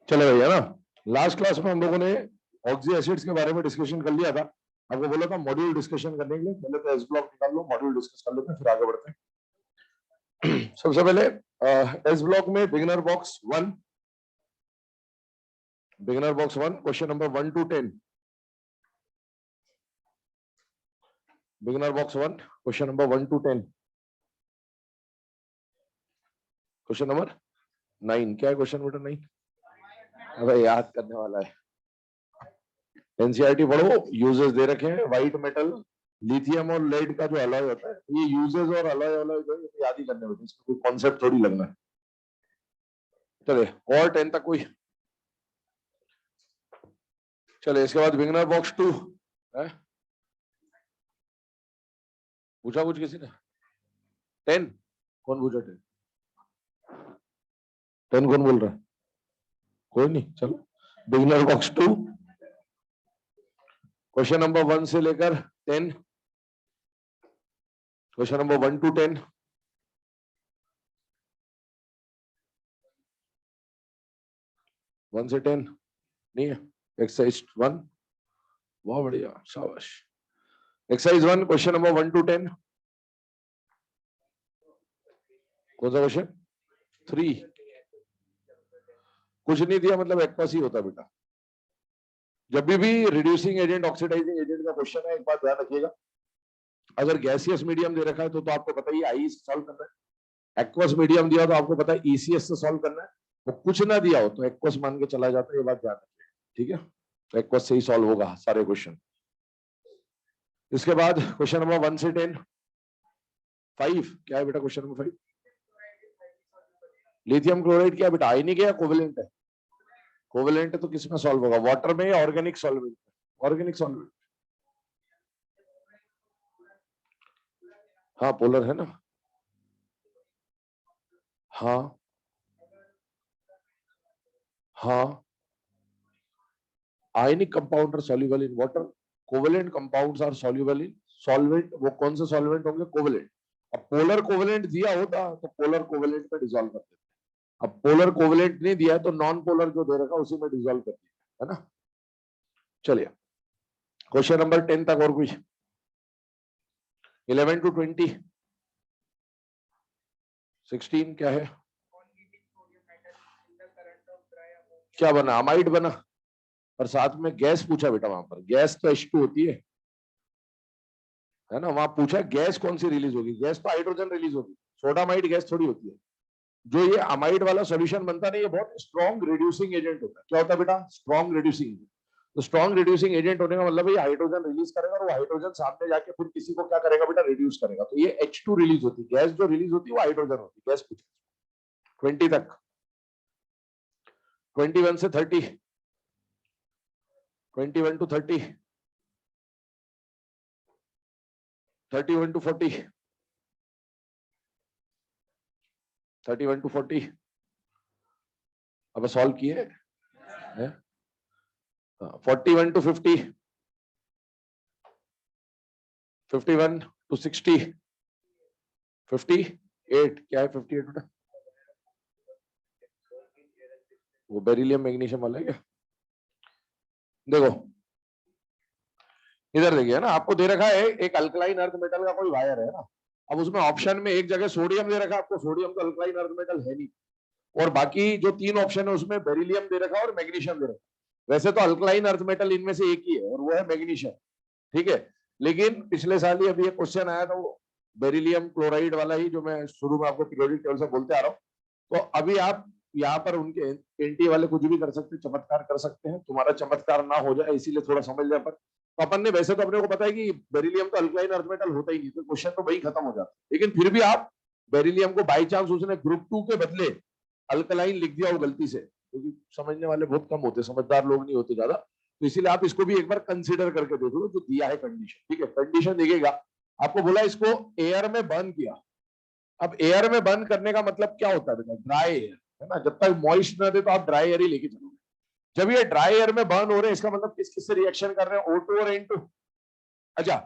चलो भैया ना, लास्ट क्लास में हम लोगों ने ऑक्सी एसिड्स के बारे में डिस्कशन कर लिया था। आपको बोला था मॉड्यूल डिस्कशन करने के लिए, पहले तो एस ब्लॉक निकाल लो, मॉड्यूल डिस्कस कर लेते हैं, फिर आगे बढ़ते हैं। सबसे पहले एस ब्लॉक में beginner box 1, beginner box 1 question number 1 to 10। Beginner box 1 question number 1 to 10। Question number 9 क्या है? क्वेश्चन नंबर 9 अबे याद करने वाला है। एनसीईआरटी पढ़ो, यूजेस दे रखे हैं। व्हाइट मेटल, लिथियम और लेड का जो अलॉय होता है, ये यूजेस और अलॉय अलॉय जो है याद ही करने होते हैं, इसमें कोई कॉन्सेप्ट थोड़ी लगना है। चले और 10 तक कोई? चले इसके बाद बिगिनर बॉक्स 2 है। पूछा कुछ किसी ने? 10 कौन पूछा? 10 कौन बोल रहा है? कोई नहीं, चलो बिगिनर बॉक्स 2 क्वेश्चन नंबर 1 से लेकर 10, क्वेश्चन नंबर 1 to 10। वन से 10 नहीं है। एक्सरसाइज 1, बहुत बढ़िया, शाबाश। Exercise 1 question number 1 to 10। कौन सा क्वेश्चन? 3। कुछ नहीं दिया मतलब एक्वस ही होता बेटा। जब भी रिड्यूसिंग एजेंट ऑक्सीडाइजिंग एजेंट का क्वेश्चन है, एक बात ध्यान रखिएगा, अगर गैसियस मीडियम दे रखा है तो आपको पता ही आई से सॉल्व करना है। एक्वस मीडियम दिया तो आपको पता है ईसीएस से सॉल्व करना है। वो कुछ ना दिया हो तो एक्वस मान के चला जाता है, ये बात ध्यान रखिएगा, ठीक है? तो एक्वस से ही सॉल्व होगा सारे क्वेश्चन। इसके बाद क्वेश्चन नंबर 1 से 10। 5 क्या है बेटा? क्वेश्चन नंबर 5 लिथियम क्लोराइड क्या बेटा? आयनिक है या कोवेलेंट है? कोवेलेंट है तो किसमें सॉल्व होगा? वाटर में या ऑर्गेनिक सॉल्वेंट? Organic solvent. हाँ पोलर है ना। हाँ हाँ, ionic compound are soluble in water, covalent compounds are soluble in solvent. वो कौन से सॉल्वेंट होंगे? कोवेलेंट। अब पोलर कोवेलेंट दिया होता तो पोलर कोवेलेंट में डिसॉल्व कर देते। अब पोलर कोवेलेंट नहीं दिया है तो नॉन पोलर जो दे रखा उसी में डिसॉल्व कर दिया, है ना? चलिए क्वेश्चन नंबर 10 तक और कुछ? 11 to 20। 16 क्या है? क्या बना? अमाइड बना। और साथ में गैस पूछा बेटा, वहां पर गैस तो H2 होती है ना? वहां पूछा गैस कौन सी रिलीज होगी? गैस तो हाइड्रोजन रिलीज होगी, सोडामाइड गैस थोड़ी होती है। जो ये अमाइड वाला सॉल्यूशन बनता है, ये बहुत स्ट्रॉन्ग रिड्यूसिंग एजेंट होता है। क्या होता है बेटा? Strong reducing agent. तो स्ट्रॉन्ग रिड्यूसिंग एजेंट होने का मतलब ये हाइड्रोजन रिलीज करेगा और वो हाइड्रोजन सामने जाके फिर किसी को क्या करेगा बेटा? रिड्यूस करेगा। तो ये H2 रिलीज होती है। गैस जो रिलीज होती है वो हाइड्रोजन होती है। गैस पूछा 20 तक। 21 से 30, 21 to 30, 31 to 40, 31 to 40। अब सॉल्व किए 41 to 50, 51 to 60, 58 क्या है? 58 बेटा वो बेरिलियम मैग्नीशियम वाला है क्या? देखो इधर देखिए ना, आपको दे रखा है एक अल्कलाइन अर्थ मेटल का कोई वायर है ना। अब उसमें ऑप्शन में एक जगह सोडियम दे रखा है आपको, सोडियम तो अल्कलाइन अर्थ मेटल है नहीं, और बाकी जो 3 ऑप्शन है उसमें बेरिलियम दे रखा है और मैग्नीशियम दे रखा है। वैसे तो अल्कलाइन अर्थ मेटल इनमें से एक ही है और वो है मैग्नीशियम, ठीक है? लेकिन पिछले साल ही अभी एक क्वेश्चन आया था वो बेरिलियम क्लोराइड वाला ही, जो मैं शुरू में आपको पीरियोडिक टेबल से बोलते आ रहा हूँ। तो अभी आप यहाँ पर उनके एनटी वाले कुछ भी कर सकते, चमत्कार कर सकते हैं, तुम्हारा चमत्कार ना हो जाए इसीलिए थोड़ा समझ जाए। पर तो अपन ने वैसे तो अपने को पता है कि बेरिलियम तो अल्कलाइन अर्थ मेटल होता ही नहीं, तो क्वेश्चन तो वही खत्म हो जाता। लेकिन फिर भी आप बेरिलियम को बाई चांस उसने ग्रुप 2 के बदले अल्कलाइन लिख दिया हो गलती से, क्योंकि समझने वाले बहुत कम होते, समझदार लोग नहीं होते ज्यादा, तो इसीलिए आप इसको भी एक बार कंसीडर करके देख लो जो दिया है कंडीशन, ठीक है? कंडीशन देखिएगा, आपको बोला इसको एयर में बर्न किया। अब एयर में बर्न करने का मतलब क्या होता है बेटा? ड्राई एयर, है ना? जब तक मॉइस्ट ना दे तो आप ड्राई एयर ही लेके चलोगे। जब ये ड्राई एयर में बर्न हो रहे हैं, इसका मतलब किस किस से रिएक्शन कर रहे हैं? O2 और N2। अच्छा,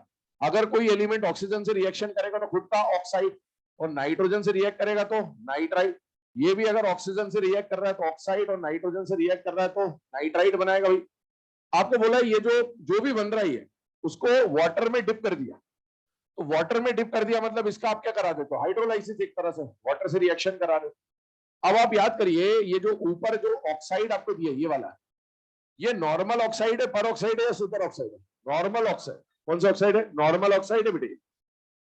अगर कोई एलिमेंट ऑक्सीजन से रिएक्शन करेगा तो खुद का ऑक्साइड, और नाइट्रोजन से रिएक्ट करेगा तो नाइट्राइट। ये भी अगर ऑक्सीजन से रिएक्ट कर रहा है तो ऑक्साइड, और नाइट्रोजन से रिएक्ट कर रहा है तो नाइट्राइट बनाएगा भाई। आपको बोला है ये जो भी बन रहा है उसको वाटर में डिप कर दिया, तो वाटर में डिप कर दिया मतलब इसका आप क्या करा देते हो, हाइड्रोलाइसिस, एक तरह से वाटर से रिएक्शन करा दे। अब आप याद करिए ये जो ऊपर जो ऑक्साइड आपको दिया ये वाला, ये नॉर्मल ऑक्साइड है, पर ऑक्साइड है या सुपर ऑक्साइड है? Normal oxide. कौन सा ऑक्साइड है? नॉर्मल ऑक्साइड है बेटे।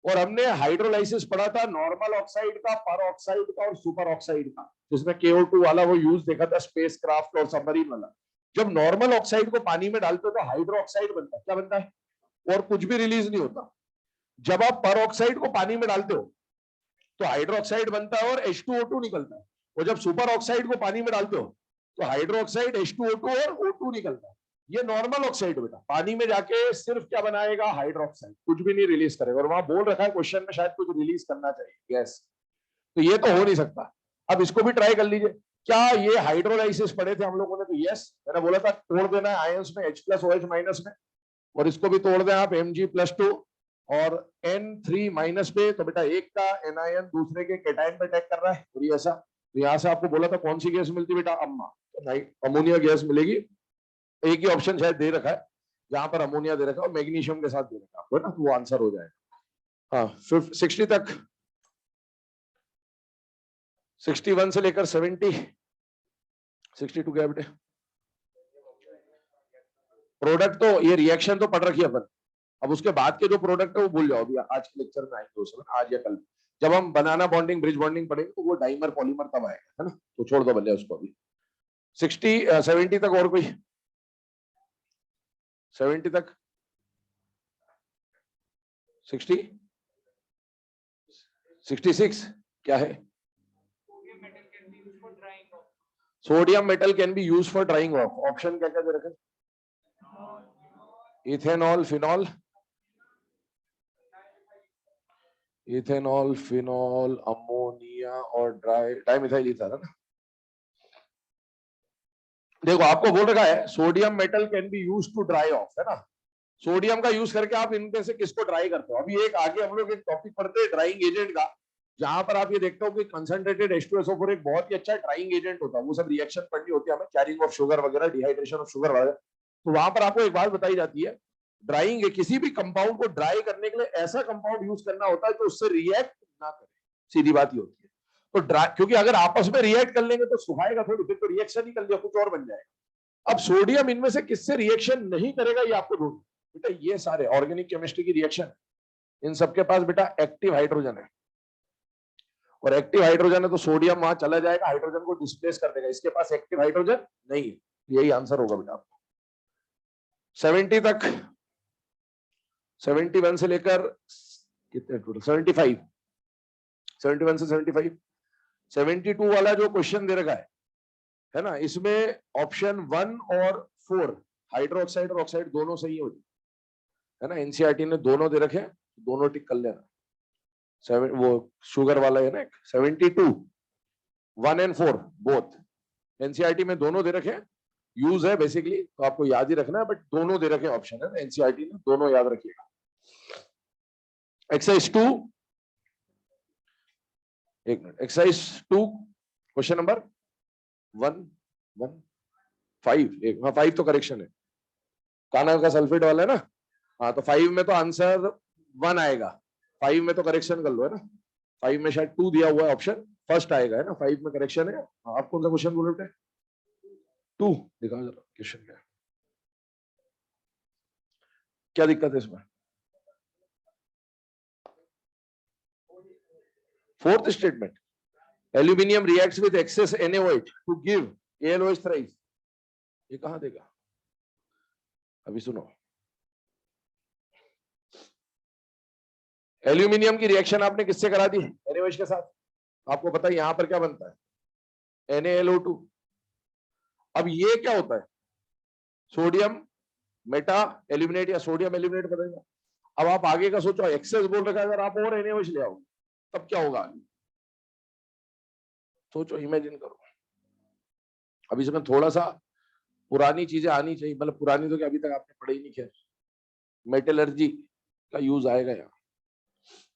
और हमने हाइड्रोलाइसिस पढ़ा था नॉर्मल ऑक्साइड का, पर ऑक्साइड का और सुपर ऑक्साइड का, जिसमें KO2 वाला वो यूज देखा था स्पेस क्राफ्ट और सबमरीन वाला। जब नॉर्मल ऑक्साइड को पानी में डालते हो तो हाइड्रो ऑक्साइड बनता है। क्या बनता है? और कुछ भी रिलीज नहीं होता। जब आप पर ऑक्साइड को पानी में डालते हो तो हाइड्रो ऑक्साइड बनता है और H2O2 निकलता है। और जब सुपर ऑक्साइड को पानी में डालते हो तो हाइड्रो ऑक्साइड, H2O2 और O2 निकलता है। ये नॉर्मल ऑक्साइड बेटा, पानी में जाके सिर्फ क्या बनाएगा? हाइड्रोक्साइड, कुछ भी नहीं रिलीज करेगा। और वहां बोल रखा है क्वेश्चन में शायद कुछ रिलीज करना चाहिए गैस, तो ये तो हो नहीं सकता। अब इसको भी ट्राई कर लीजिए। क्या ये हाइड्रोलाइसिस पढ़े थे हम लोगों ने? तो यस, मैंने बोला था तोड़ देना है आयंस में H+OH- में, और इसको भी तोड़ दें आप Mg+2 और N3- पे, तो बेटा एक का एनायन दूसरे के कैटायन पे अटैक कर रहा है, और ये ऐसा। तो यहां से आपको बोला था कौन सी गैस मिलती बेटा? अम्मा, अमोनिया गैस मिलेगी। एक ही ऑप्शन शायद दे रखा है जहां पर अमोनिया दे रखा है और मैग्नीशियम के साथ दे रखा है आपको, है ना, तो वो आंसर हो जाएगा। हाँ 60 तक, 61 से लेकर 70, 62 क्या बेटे? प्रोडक्ट तो ये रिएक्शन तो पढ़ रखी है अपन। अब उसके बाद के जो प्रोडक्ट है वो भूल जाओ, अभी आज के लेक्चर में आएंगे उसमें, आज या कल जब हम बनाना बॉन्डिंग, ब्रिज बॉन्डिंग पढ़ेंगे तो वो डाइमर पॉलीमर तब आएगा, है ना, तो छोड़ दो भले उसको अभी। 70 तक और कोई? 70 तक, 60, 66 क्या है? Sodium metal can be use for drying of. Option क्या क्या दे रखे? Ethanol, phenol, ethanol, phenol, ammonia और डाई मिथाइल ईथर, है ना। देखो आपको बोल रखा है sodium metal can be use to dry off, है ना। सोडियम का यूज करके आप इनमें से किसको ड्राई करते हो? अभी एक आगे हम लोग एक टॉपिक पढ़ते हैं ड्राइंग एजेंट का, जहां पर आप ये देखते हो कि कंसंट्रेटेड H2SO4 एक बहुत ही अच्छा ड्राइंग एजेंट होता है। वो सब रिएक्शन पढ़नी होती है हमें, कैरिंग ऑफ शुगर वगैरह, डिहाइड्रेशन ऑफ शुगर वगैरह। तो वहां पर आपको एक बात बताई जाती है, ड्राइंग, किसी भी कंपाउंड को ड्राई करने के लिए ऐसा कंपाउंड यूज करना होता है जो उससे रिएक्ट ना करे। सीधी बात ही होती है। तो ड्राई, क्योंकि अगर आपस में रिएक्ट कर लेंगे तो सुखाएगा थोड़ी, फिर तो रिएक्शन ही कर लिया, कुछ और बन जाएगा। अब सोडियम इनमें से किससे रिएक्शन नहीं करेगा ये आपको ढूंढना बेटा। ये सारे ऑर्गेनिक केमिस्ट्री की रिएक्शन, इन सबके पास बेटा एक्टिव हाइड्रोजन है, और एक्टिव हाइड्रोजन है तो सोडियम वहां चला जाएगा, हाइड्रोजन को डिस्प्लेस कर देगा। इसके पास एक्टिव हाइड्रोजन नहीं है, यही आंसर होगा बेटा आपको। 70 तक, 71 से लेकर कितने टोटल? 75, 71 से 75, 72 वाला जो क्वेश्चन दे रखा है ना, इसमें ऑप्शन 1 और 4 हाइड्रोक्साइड और ऑक्साइड दोनों सही हो, है ना। एनसीईआरटी ने दोनों दे रखे, दोनों टिक कर लेना। वो शुगर वाला है ना 72, 1 and 4 बोथ एनसीईआरटी में दोनों दे रखे, यूज है बेसिकली, तो आपको याद ही रखना है, बट दोनों दे रखे ऑप्शन है ना एनसीईआरटी ने, दोनों याद रखिएगा। एक्सरसाइज 2, एक मिनट, एक्सरसाइज 2 क्वेश्चन नंबर 5, 5 तो करेक्शन है, काना का सल्फेट वाला है ना। हाँ तो 5 में तो आंसर 1 आएगा, 5 में तो करेक्शन कर लो, है ना। 5 में शायद 2 दिया हुआ है ऑप्शन, फर्स्ट आएगा, है ना। 5 में करेक्शन है। आप कौन सा क्वेश्चन बोल रहे थे? 2 दिखा जरा क्वेश्चन क्या दिक्कत है इसमें? Fourth statement, aluminium reacts with excess NaOH to give AlOH thrice, ये कहां देगा? अभी सुनो, एल्यूमिनियम की रिएक्शन आपने किससे करा दी? NaOH के साथ। आपको पता है यहां पर क्या बनता है? NaLO2। अब ये क्या होता है? सोडियम मेटा एल्यूमिनेट या सोडियम एल्यूमिनेट बनेगा। अब आप आगे का सोचो, एक्सेस बोल रखा है, अगर आप और NaOH ले आओ तब क्या होगा? सोचो, इमेजिन करो। अब इसमें थोड़ा सा पुरानी चीजें आनी चाहिए, मतलब पुरानी तो क्या अभी तक आपने पढ़ी नहीं, खैर मेटलर्जी का यूज आएगा यहाँ।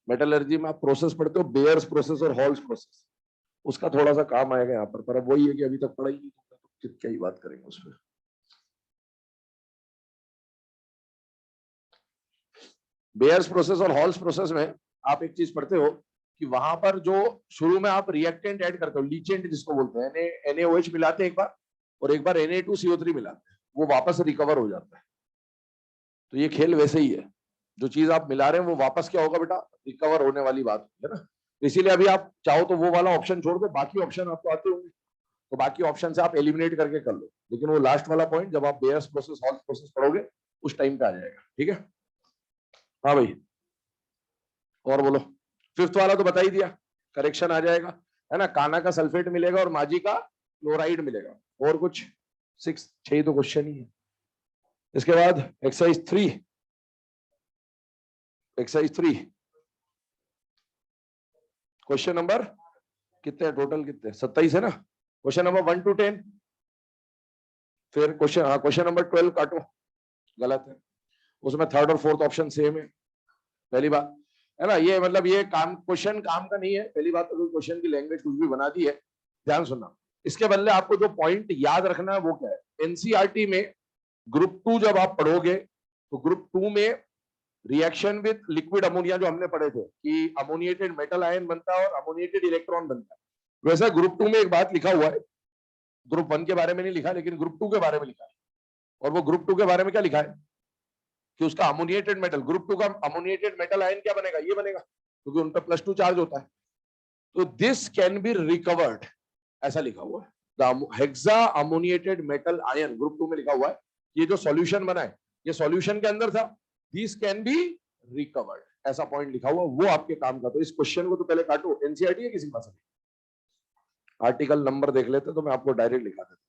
मेटलर्जी में आप प्रोसेस पढ़ते हो, बेयर्स प्रोसेस और हॉल्स प्रोसेस। उसका थोड़ा सा काम आएगा यहाँ पर अब वही है कि अभी तक पढ़ा ही नहीं तो क्या ही बात करेंगे उस पर। बेयर्स प्रोसेस और हॉल्स प्रोसेस में आप एक चीज पढ़ते हो कि वहां पर जो शुरू में आप रिएक्टेंट ऐड करते हो, लीचेंट जिसको बोलते हैं, NaOH मिलाते हैं एक बार और एक बार Na2CO3 मिलाते हैं, वो वापस रिकवर हो जाता है। तो ये खेल वैसे ही है, जो चीज आप मिला रहे हैं वो वापस क्या होगा बेटा, रिकवर होने वाली बात है ना। इसीलिए अभी आप चाहो तो वो वाला ऑप्शन छोड़ दो, बाकी ऑप्शन आपको आते होंगे तो बाकी ऑप्शन से आप एलिमिनेट करके कर लो, लेकिन वो लास्ट वाला पॉइंट जब आप बेयर्स प्रोसेस हॉल्स प्रोसेस पढ़ोगे उस टाइम पे आ जाएगा। ठीक है, हाँ भाई और बोलो। फिफ्थ वाला तो बता ही दिया, करेक्शन आ जाएगा है ना, काना का सल्फेट मिलेगा और माजी का क्लोराइड मिलेगा। और कुछ 6 तो क्वेश्चन ही है। इसके बाद एक्सरसाइज 3 क्वेश्चन नंबर कितने टोटल, कितने 27 है ना। क्वेश्चन नंबर 1 to 10, फिर क्वेश्चन नंबर 12 काटो, गलत है, उसमें थर्ड और फोर्थ ऑप्शन सेम है। पहली बात है ना, ये मतलब ये क्वेश्चन काम का नहीं है। पहली बात तो क्वेश्चन की लैंग्वेज कुछ भी बना दी है, ध्यान सुनना। इसके बदले आपको जो पॉइंट याद रखना है वो क्या है, एनसीईआरटी में ग्रुप 2 जब आप पढ़ोगे तो ग्रुप 2 में रिएक्शन विद लिक्विड अमोनिया जो हमने पढ़े थे कि अमोनिएटेड मेटल आयन बनता है और अमोनिएटेड इलेक्ट्रॉन बनता है, वैसा ग्रुप 2 में एक बात लिखा हुआ है, ग्रुप 1 के बारे में नहीं लिखा लेकिन ग्रुप 2 के बारे में लिखा है। और वो ग्रुप 2 के बारे में क्या लिखा है कि उसका अमोनिएटेड मेटल, ग्रुप 2 का अमोनिएटेड मेटल आयन क्या बनेगा, ये बनेगा, क्योंकि उन पर +2 चार्ज होता है। तो दिस कैन बी रिकवर्ड, ऐसा लिखा हुआ है। The hexa ammoniated metal ion group 2 में लिखा हुआ है। ये जो सॉल्यूशन बना है ये सॉल्यूशन के अंदर था, दिस कैन बी रिकवर्ड, ऐसा पॉइंट लिखा हुआ, वो आपके काम का। तो इस क्वेश्चन को तो पहले काटो। एनसीईआरटी है किसी पास, आर्टिकल नंबर देख लेते तो मैं आपको डायरेक्ट लिखा देता हूँ।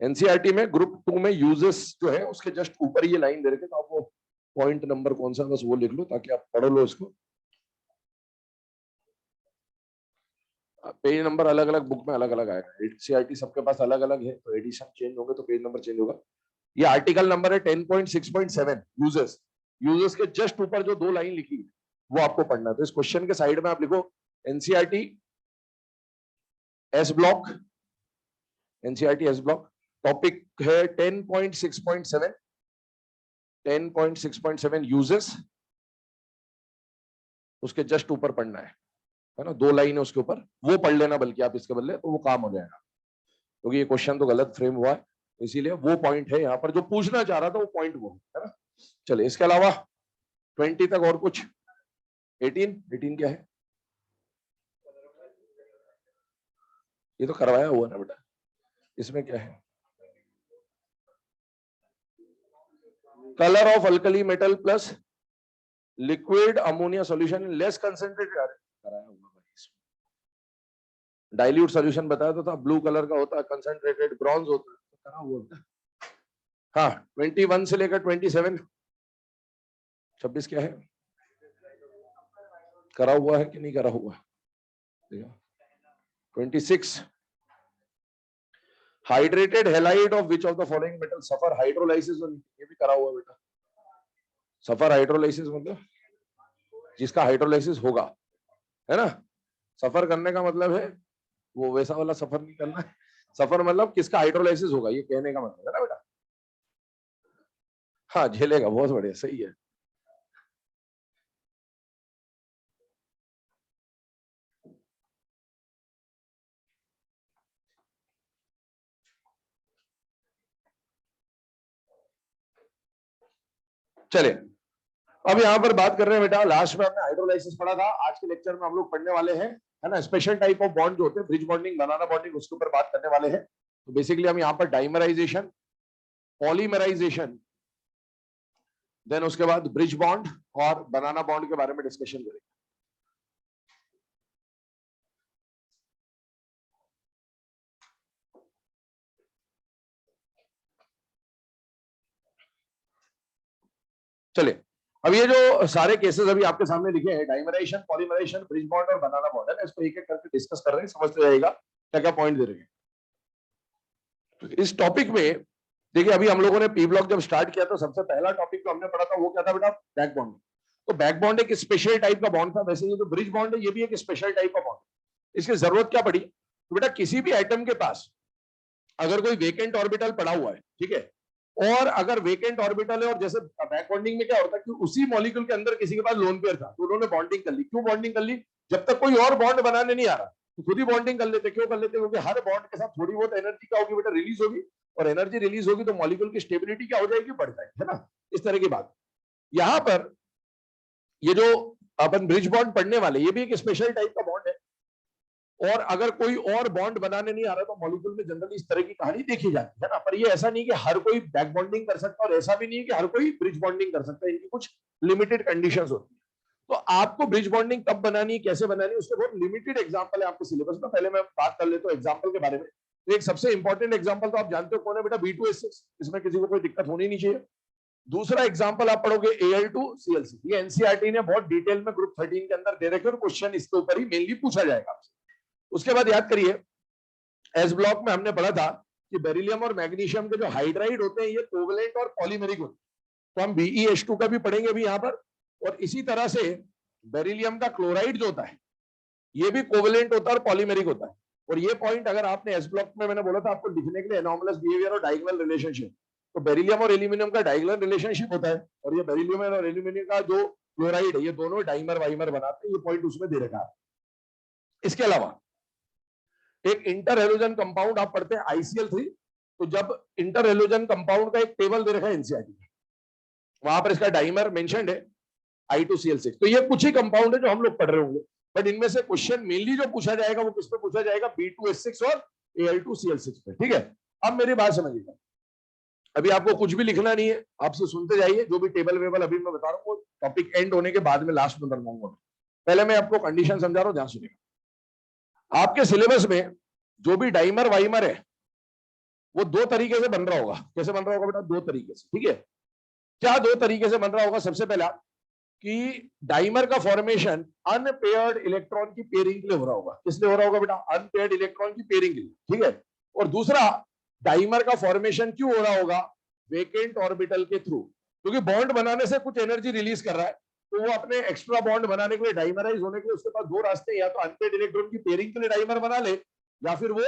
एनसीईआरटी में ग्रुप 2 में यूजेस जो है उसके जस्ट ऊपर ये लाइन दे रखे, तो आप वो पॉइंट नंबर कौन सा बस वो लिख लो ताकि आप पढ़ लो इसको। पेज नंबर अलग अलग बुक में अलग अलग आएगा, एनसीईआरटी सबके पास अलग अलग है, तो एडिशन चेंज होंगे तो पेज नंबर चेंज होगा। ये आर्टिकल नंबर है 10.6.7 यूजेस। यूजेस के जस्ट ऊपर जो 2 लाइन लिखी वो आपको पढ़ना है। तो इस क्वेश्चन के साइड में आप लिखो NCERT S block, NCERT S block, topic है 10.6.7, 10.6.7 यूजेस, उसके जस्ट ऊपर पढ़ना है ना, 2 लाइन है उसके ऊपर, वो पढ़ लेना बल्कि आप इसके बदले, तो वो काम हो जाएगा, क्योंकि ये क्वेश्चन तो गलत फ्रेम हुआ है, इसीलिए वो पॉइंट है यहाँ पर जो पूछना चाह रहा था, वो पॉइंट वो है ना। चलिए इसके अलावा 20 तक और कुछ, 18 क्या है, ये तो करवाया हुआ ना बेटा, इसमें क्या है, colour of alkali metal plus liquid ammonia solution in less concentrated, कराया हुआ भाई। डाइल्यूट सॉल्यूशन बताया तो था, ब्लू कलर का होता है, कंसेंट्रेटेड ब्रॉन्ज होता है, तो करा हुआ। हाँ 21 से लेकर 27, 26 क्या है, करा हुआ है कि नहीं करा हुआ, 26 hydrated halide of which of the following metal suffer hydrolysis, ये भी करा हुआ बेटा। सफर हाइड्रोलाइसिस मतलब जिसका हाइड्रोलाइसिस होगा, है ना। सफर करने का मतलब है वो वैसा वाला सफर नहीं करना है, सफर मतलब किसका हाइड्रोलाइसिस होगा, ये कहने का मतलब है ना बेटा। हाँ झेलेगा, बहुत बढ़िया, सही है। चले अब यहाँ पर बात कर रहे हैं बेटा, लास्ट में हमने हाइड्रोलाइसिस पढ़ा था, आज के लेक्चर में हम लोग पढ़ने वाले हैं, है ना, स्पेशल टाइप ऑफ बॉन्ड जो होते हैं, ब्रिज बॉन्डिंग, बनाना बॉन्डिंग, उसके ऊपर बात करने वाले हैं। तो बेसिकली हम यहाँ पर डाइमराइजेशन, पॉलीमराइजेशन, देन उसके बाद ब्रिज बॉन्ड और बनाना बॉन्ड के बारे में डिस्कशन करेंगे। चलिए अब ये जो सारे केसेस अभी आपके सामने लिखे हैं, डाइमराइजेशन, पॉलीमराइजेशन, ब्रिज बॉन्ड और बनाना बॉन्ड, है ना, इसको एक एक करके डिस्कस कर रहे हैं, समझते जाएगा क्या क्या पॉइंट दे रहे हैं। तो इस टॉपिक में देखिए, अभी हम लोगों ने पी ब्लॉक जब स्टार्ट किया तो सबसे पहला टॉपिक जो हमने पढ़ा था वो क्या था बेटा, बैक बॉन्ड। तो बैक बॉन्ड एक स्पेशल टाइप का बॉन्ड था, वैसे ये जो ब्रिज बॉन्ड है ये भी एक स्पेशल टाइप का बॉन्ड। इसकी जरूरत क्या पड़ी? तो बेटा किसी भी एटम के पास अगर कोई वेकेंट ऑर्बिटल पड़ा हुआ है, ठीक है, और अगर वेकेंट ऑर्बिटल है, और जैसे बैक बॉन्डिंग में क्या होता है कि उसी मॉलिक्यूल के अंदर किसी के पास लोन पेयर था, तो उन्होंने बॉन्डिंग कर ली। क्यों बॉन्डिंग कर ली? जब तक कोई और बॉन्ड बनाने नहीं आ रहा तो खुद ही बॉन्डिंग कर लेते। क्यों कर लेते? क्योंकि हर बॉन्ड के साथ थोड़ी बहुत एनर्जी क्या होगी बेटा? रिलीज होगी, और एनर्जी रिलीज होगी तो मॉलिक्यूल की स्टेबिलिटी क्या हो जाएगी? बढ़ जाएगी, है ना? इस तरह की बात। यहां पर ये जो अपन ब्रिज बॉन्ड पढ़ने वाले, ये भी एक स्पेशल टाइप का बॉन्ड है, और अगर कोई और बॉन्ड बनाने नहीं आ रहा तो मॉलिक्यूल में जनरली इस तरह की कहानी देखी जाती है ना। पर ये ऐसा नहीं कि हर कोई बैक बॉन्डिंग कर सकता, और ऐसा भी नहीं है कि हर कोई ब्रिज बॉन्डिंग कर सकता है। इनकी कुछ लिमिटेड कंडीशंस होती है। तो आपको ब्रिज बॉन्डिंग कब बनानी है, कैसे बनानी है, उसके बहुत लिमिटेड एग्जांपल है आपके सिलेबस में। पहले मैं बात कर लेता हूं एग्जांपल के बारे में। तो एक सबसे इंपॉर्टेंट एग्जांपल तो आप जानते हो कौन है बेटा? B2H6। इसमें किसी को कोई दिक्कत होनी नहीं चाहिए। दूसरा एग्जांपल आप पढ़ोगे Al2Cl6। ये एनसीईआरटी ने बहुत डिटेल में ग्रुप 13 के अंदर दे रखे, और क्वेश्चन इसके ऊपर ही मेनली पूछा जाएगा आपसे। उसके बाद याद करिए, एस ब्लॉक में हमने पढ़ा था कि बेरिलियम और मैग्नीशियम के जो हाइड्राइड होते हैं ये कोवलेंट और पॉलीमेरिक होते हैं। तो हम BeH2 का भी पढ़ेंगे अभी यहाँ पर। और इसी तरह से बेरिलियम का क्लोराइड जो होता है ये भी कोवलेंट होता है और पॉलीमेरिक होता है। और ये पॉइंट अगर आपने एस ब्लॉक में, मैंने बोला था आपको लिखने के लिए, एनॉमलस बिहेवियर और डायगोनल रिलेशनशिप, तो बेरिलियम और एल्यूमिनियम का डायगोनल रिलेशनशिप होता है, और ये बेरिलियम और एल्यूमिनियम का जो क्लोराइड है ये दोनों डाइमर वाइमर बनाते हैं। ये पॉइंट उसमें दे रखा है। इसके अलावा एक इंटर हेलोजन कंपाउंड आप पढ़ते हैं ICl3। तो जब इंटर हेलोजन कंपाउंड का एक टेबल दे रखा है एनसीईआरटी में, वहां पर इसका डाइमर मेंशन्ड है I2Cl6। तो ये कुछ ही कंपाउंड है जो हम लोग पढ़ रहे होंगे, बट इनमें से क्वेश्चन मेनली जो पूछा जाएगा वो किस पे पूछा जाएगा? B2H6 और Al2Cl6 पे। ठीक है, अब मेरी बात समझिएगा, अभी आपको कुछ भी लिखना नहीं है, आपसे सुनते जाइए। जो भी टेबल वेबल अभी मैं बता रहा हूँ वो टॉपिक एंड होने के बाद में लास्ट में बनवाऊंगा। पहले मैं आपको कंडीशन समझा रहा हूँ, ध्यान सुनिएगा। आपके सिलेबस में जो भी डाइमर वाइमर है वो दो तरीके से बन रहा होगा। कैसे बन रहा होगा बेटा? दो तरीके से। ठीक है, क्या दो तरीके से बन रहा होगा? सबसे पहला कि डाइमर का फॉर्मेशन अनपेयर्ड इलेक्ट्रॉन की पेयरिंग के लिए हो रहा होगा। किस लिए हो रहा होगा बेटा? अनपेयर्ड इलेक्ट्रॉन की पेयरिंग के लिए। ठीक है, और दूसरा डाइमर का फॉर्मेशन क्यों हो रहा होगा? वेकेंट ऑर्बिटल के थ्रू, क्योंकि बॉन्ड बनाने से कुछ एनर्जी रिलीज कर रहा है, तो वो अपने एक्स्ट्रा बॉन्ड बनाने के लिए, डाइमराइज होने के लिए उसके पास दो रास्ते हैं, या तो अनपेयर्ड इलेक्ट्रॉन की पेयरिंग के लिए डाइमर बना ले, या फिर वो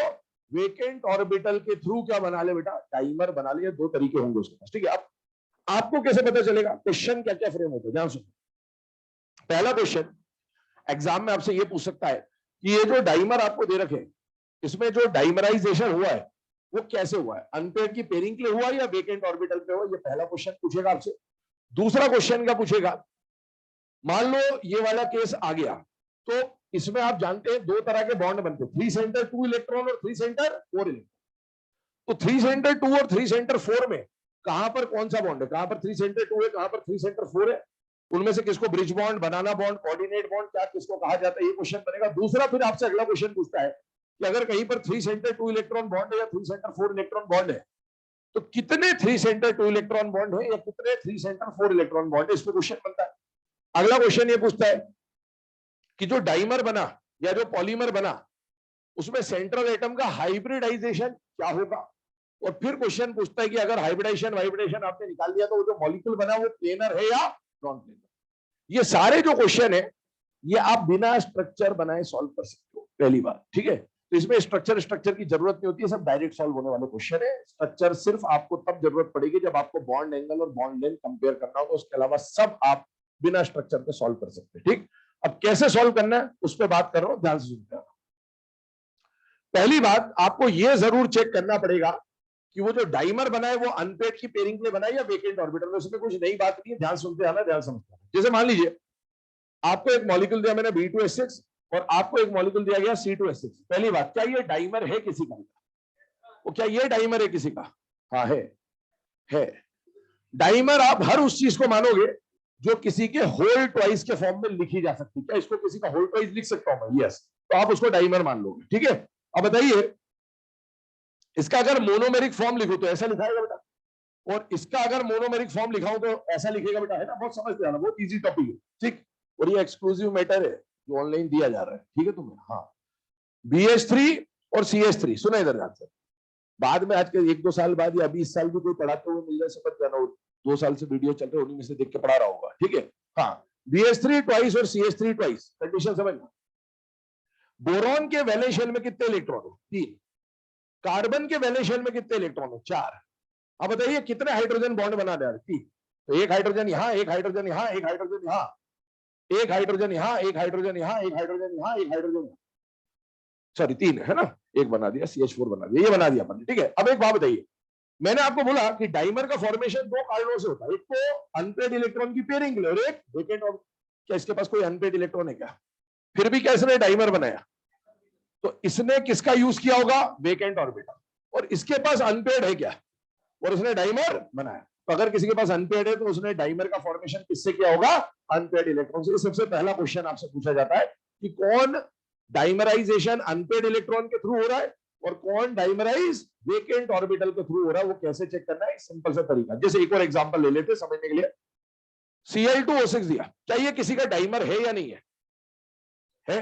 वेकेंट ऑर्बिटल के थ्रू क्या बना ले बेटा? डाइमर बना ले। दो तरीके होंगे उसके पास। ठीक है, अब आपको कैसे पता चलेगा? क्वेश्चन क्या क्या फ्रेम होते हैं, ध्यान सुनो। पहला क्वेश्चन एग्जाम में आपसे ये पूछ सकता है कि ये जो डाइमर आपको दे रखे इसमें जो डाइमराइजेशन हुआ है वो कैसे हुआ है? अनपेयर्ड की पेयरिंग के लिए हुआ या वेकेंट ऑर्बिटल पे हुआ? ये पहला क्वेश्चन पूछेगा आपसे। दूसरा क्वेश्चन क्या पूछेगा? मान लो ये वाला केस आ गया, तो इसमें आप जानते हैं दो तरह के बॉन्ड बनते हैं, 3 सेंटर 2 इलेक्ट्रॉन और 3 सेंटर 4 इलेक्ट्रॉन। तो 3 सेंटर 2 और 3 सेंटर 4 में कहां पर कौन सा बॉन्ड है? कहां पर 3 सेंटर 2 है, कहां पर 3 सेंटर 4 है? उनमें से किसको ब्रिज बॉन्ड, बनाना बॉन्ड, कोऑर्डिनेट बॉन्ड, क्या किसको कहा जाता है? ये क्वेश्चन बनेगा। दूसरा फिर आपसे अगला क्वेश्चन पूछता है कि अगर कहीं पर 3 सेंटर 2 इलेक्ट्रॉन बॉन्ड है या 3 सेंटर 4 इलेक्ट्रॉन बॉन्ड है, तो कितने 3 सेंटर 2 इलेक्ट्रॉन बॉन्ड है या कितने 3 सेंटर 4 इलेक्ट्रॉन बॉन्ड है? इस पर क्वेश्चन बनता है। अगला क्वेश्चन ये पूछता है कि जो डाइमर बना या जो पॉलीमर बना उसमें सेंट्रल एटम का हाइब्रिडाइजेशन क्या होगा? और फिर क्वेश्चन पूछता है कि अगर हाइब्रिडाइजेशन वाइब्रेशन आपने निकाल दिया तो वो जो मॉलिक्यूल बना वो प्लेनर है या नॉन प्लेनर? ये सारे जो क्वेश्चन है ये आप बिना स्ट्रक्चर बनाए सॉल्व कर सकते हो, पहली बात। ठीक है, तो इसमें स्ट्रक्चर की जरूरत नहीं होती है, सब डायरेक्ट सॉल्व होने वाले क्वेश्चन है। स्ट्रक्चर सिर्फ आपको तब जरूरत पड़ेगी जब आपको बॉन्ड एंगल और बॉन्ड लेंथ कंपेयर करना होगा, उसके अलावा सब आप बिना स्ट्रक्चर पे सॉल्व कर सकते हैं। ठीक, अब कैसे सॉल्व करना है उस पर बात कर रहा हूं, ध्यान से सुनते हैं। पहली बात आपको यह जरूर चेक करना पड़ेगा कि वो जो डाइमर बना है वो अनपेयर्ड की पेयरिंग के लिए बना है या वेकेंट ऑर्बिटल में। उसमें कुछ नई बात नहीं है, ध्यान सुनते आना, ध्यान समझते आना। जैसे मान लीजिए आपको एक मॉलिक्यूल दिया मैंने B2H6 और आपको एक मॉलिक्यूल दिया गया C2H6। पहली बात, क्या ये डाइमर है किसी का? वो क्या ये डाइमर है किसी का? हाँ है। डाइमर आप हर उस चीज को मानोगे जो किसी के होल ट्वाइस के फॉर्म में लिखी जा सकती है। क्या इसको किसी का होल ट्वाइस लिख सकता हूं मैं? यस, तो आप उसको डाइमर मान लोगे। ठीक है, अब बताइए इसका अगर मोनोमेरिक फॉर्म लिखो तो ऐसा लिखाएगा बेटा, और इसका अगर मोनोमेरिक फॉर्म लिखाऊं तो ऐसा लिखेगा बेटा, है ना? बहुत समझते आना, बहुत इजी टॉपिक है। ठीक, और ये एक्सक्लूसिव मैटर है जो ऑनलाइन दिया जा रहा है। ठीक है तुम्हें? हाँ, BH3 और CH3 सुना इधर ध्यान से। बाद में आज के 1-2 साल बाद या अभी इस साल भी कोई पढ़ाते हुए मिल जाए, समझ जाना 2 साल से वीडियो चल रहे, उन्हीं में से देख के पढ़ा रहा होगा। ठीक है, हाँ, BH3 ट्वाइस और CH3 ट्वाइस, कंडीशन समझना। बोरॉन के वैलेंस शेल में कितने इलेक्ट्रॉन है? 3। कार्बन के वैलेंस शेल में कितने इलेक्ट्रॉन है? 4। अब बताइए कितने हाइड्रोजन बॉन्ड बना दे? 3। तो एक हाइड्रोजन यहां, एक हाइड्रोजन यहां, एक हाइड्रोजन यहां, एक हाइड्रोजन यहां, एक हाइड्रोजन यहां, एक हाइड्रोजन यहां, एक हाइड्रोजन यहां, सॉरी 3 है ना, एक बना दिया, CH4 बना दिया, ये बना दिया अपन, ठीक है। अब एक बात बताइए, मैंने आपको बोला कि डाइमर का फॉर्मेशन 2 कारणों से होता है, एक तो अनपेड इलेक्ट्रॉन की पेयरिंग के लिए और एक वेकेंट ऑर्बिटल। क्या इसके पास कोई अनपेड इलेक्ट्रॉन है क्या? फिर भी क्या इसने डाइमर बनाया? तो इसने किसका यूज किया होगा? Vacant orbital. और इसके पास अनपेड है क्या? और उसने डाइमर बनाया। तो अगर किसी के पास अनपेड है तो उसने डाइमर का फॉर्मेशन किससे किया होगा? अनपेड इलेक्ट्रॉन से। सबसे पहला क्वेश्चन आपसे पूछा जाता है कि कौन डाइमराइजेशन अनपेड इलेक्ट्रॉन के थ्रू हो रहा है और कौन डाइमराइज वेकेंट ऑर्बिटल के थ्रू हो रहा है, वो कैसे चेक करना है? सिंपल सा तरीका। जैसे एक और एग्जांपल ले लेते समझने के लिए। Cl2O6 दिया, क्या ये किसी का डाइमर है या नहीं है? है।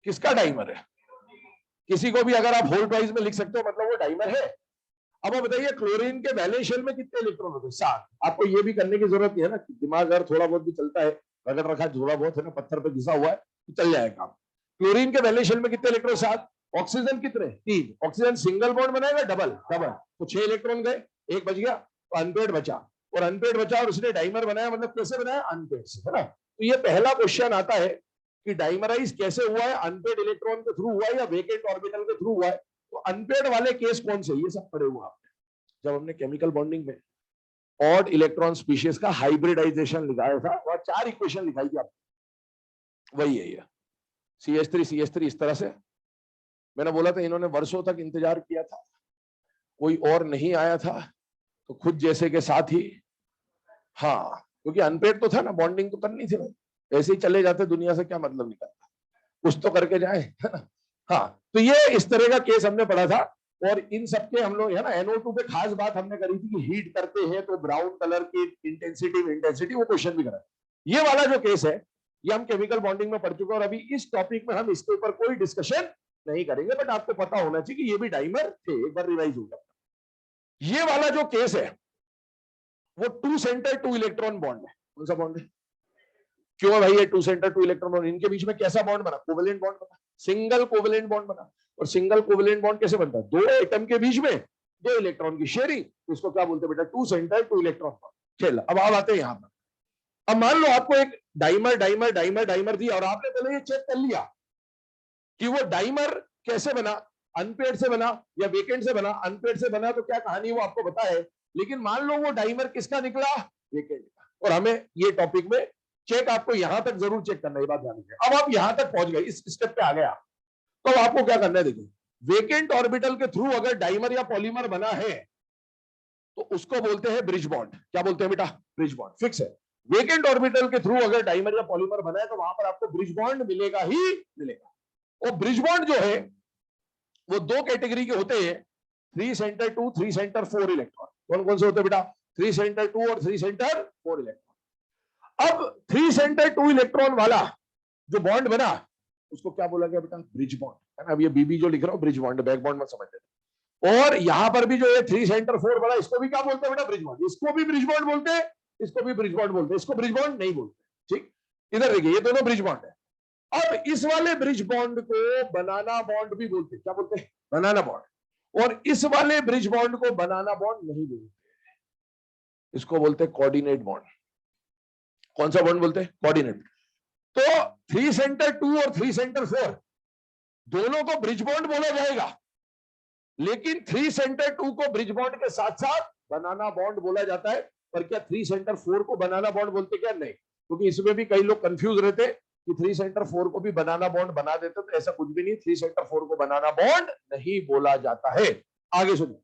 किसका डाइमर है? किसी को भी अगर आप होल ट्वाइस में लिख सकते हो मतलब वो डाइमर है। अब आप बताइए क्लोरीन के वैलेंस शेल में कितने इलेक्ट्रॉन होते हैं? 7। आपको ये भी करने की जरूरत नहीं है ना, दिमाग अगर थोड़ा बहुत भी चलता है, रगड़ रखा थोड़ा बहुत है ना, पत्थर पे घिसा हुआ है तो चल जाएगा काम। क्लोरीन के वैलेंस शेल में कितने इलेक्ट्रॉन? 7। ऑक्सीजन कितने? 3। ऑक्सीजन सिंगल बॉन्ड बनाएगा डबल? डबल। तो 6 इलेक्ट्रॉन गए, एक बच गया, तो अनपेड बचा। और अनपेड बचा और उसने डाइमर बनाया, मतलब कैसे बनाया? अनपेड से, है ना। तो ये पहला क्वेश्चन आता है कि डाइमराइज कैसे हुआ है? अनपेड इलेक्ट्रॉन के थ्रू हुआ है या वेकेंट ऑर्बिटल के थ्रू हुआ है? तो अनपेड वाले केस कौन से? ये सब पढ़े हुआ आपने जब हमने केमिकल बॉन्डिंग में ऑड इलेक्ट्रॉन स्पीशीज का हाइब्रिडाइजेशन लिखाया था, वह 4 इक्वेशन लिखाई थी आपने, वही है ये। CH3 इस तरह से। मैंने बोला था इन्होंने वर्षों तक इंतजार किया था, कोई और नहीं आया था, तो खुद जैसे के साथ ही, हाँ, क्योंकि अनपेड तो था ना, बॉन्डिंग तो करनी थी भाई, ऐसे ही चले जाते दुनिया से क्या मतलब निकलता, कुछ तो करके जाए, है ना। हाँ, तो ये इस तरह का केस हमने पढ़ा था। और इन सबके हम लोग, है ना, NO2 पे खास बात हमने करी थी कि हीट करते हैं तो ब्राउन कलर की इंटेंसिटी वो क्वेश्चन भी करा। ये वाला जो केस है ये हम केमिकल बॉन्डिंग में पढ़ चुके हैं और अभी इस टॉपिक में हम इसके ऊपर कोई डिस्कशन नहीं करेंगे, बट आपको पता होना चाहिए कि ये भी डाइमर थे, एक बार रिवाइज होगा। ये वाला जो केस है वो 2 सेंटर 2 इलेक्ट्रॉन बॉन्ड है। कौन सा बॉन्ड है? क्यों भाई ये 2 सेंटर 2 इलेक्ट्रॉन और इनके बीच में कैसा बॉन्ड बना? कोवेलेंट बॉन्ड बना, सिंगल कोवेलेंट बॉन्ड बना। और सिंगल कोवेलेंट बॉन्ड कैसे बनता है? 2 एटम के बीच में 2 इलेक्ट्रॉन की शेयरिंग, इसको क्या बोलते हैं बेटा? 2 सेंटर 2 इलेक्ट्रॉन बॉन्ड। चल अब आप आते हैं यहां पर। अब मान लो आपको एक डाइमर डाइमर डाइमर डाइमर दिया और आपने पहले ये चेक कर लिया कि वो डाइमर कैसे बना, अनपेड से बना या वेकेंट से बना। अनपेड से बना तो क्या कहानी वो आपको पता है, लेकिन मान लो वो डाइमर किसका निकला? वेकेंट का। और हमें ये टॉपिक में चेक आपको यहां तक जरूर चेक करना, ये बात ध्यान रखिए। अब आप यहां तक पहुंच गए, इस स्टेप पे आ गया, तो अब आपको क्या करना है? देखिए, वेकेंट ऑर्बिटल के थ्रू अगर डाइमर या पॉलीमर बना है तो उसको बोलते हैं ब्रिज बॉन्ड। क्या बोलते हैं बेटा? ब्रिज बॉन्ड फिक्स है। वेकेंट ऑर्बिटल के थ्रू अगर डाइमर या पॉलीमर बना है तो वहां पर आपको ब्रिज बॉन्ड मिलेगा ही मिलेगा। और ब्रिज बॉन्ड जो है वो 2 कैटेगरी के होते हैं, 3 सेंटर 2, 3 सेंटर 4 इलेक्ट्रॉन। कौन कौन से होते हैं बेटा? 3 सेंटर 2 और 3 सेंटर 4 इलेक्ट्रॉन। अब 3 सेंटर 2 इलेक्ट्रॉन वाला जो बॉन्ड बना उसको क्या बोला गया बेटा? ब्रिज बॉन्ड, है ना। अब ये बीबी जो लिख रहा हूं ब्रिज बॉन्ड, बैक बॉन्ड मत समझ लेना। और यहां पर भी जो है 3 सेंटर 4 वाला, इसको भी क्या बोलते हैं बेटा? Bridge bond. इसको भी ब्रिज बॉन्ड बोलते हैं, इसको भी ब्रिज बॉन्ड बोलते हैं, इसको ब्रिज बॉन्ड नहीं बोलते। ठीक, इधर देखिए, ये दोनों ब्रिज बॉन्ड है। अब इस वाले ब्रिज बॉन्ड को बनाना बॉन्ड भी बोलते हैं। क्या बोलते हैं? बनाना बॉन्ड। और इस वाले ब्रिज बॉन्ड को बनाना बॉन्ड नहीं बोलते, इसको बोलते हैं कोऑर्डिनेट बॉन्ड। कौन सा बॉन्ड बोलते हैं? कोऑर्डिनेट। तो 3 सेंटर 2 और 3 सेंटर 4 दोनों को ब्रिज बॉन्ड बोला जाएगा, लेकिन 3 सेंटर 2 को ब्रिज बॉन्ड के साथ साथ बनाना बॉन्ड बोला जाता है। पर क्या 3 सेंटर 4 को बनाना बॉन्ड बोलते? क्या नहीं, क्योंकि इसमें भी कई लोग कंफ्यूज रहते कि 3 सेंटर 4 को भी बनाना बॉन्ड बना देते, तो ऐसा कुछ भी नहीं, 3 सेंटर 4 को बनाना बॉन्ड नहीं बोला जाता है। आगे सुनिए,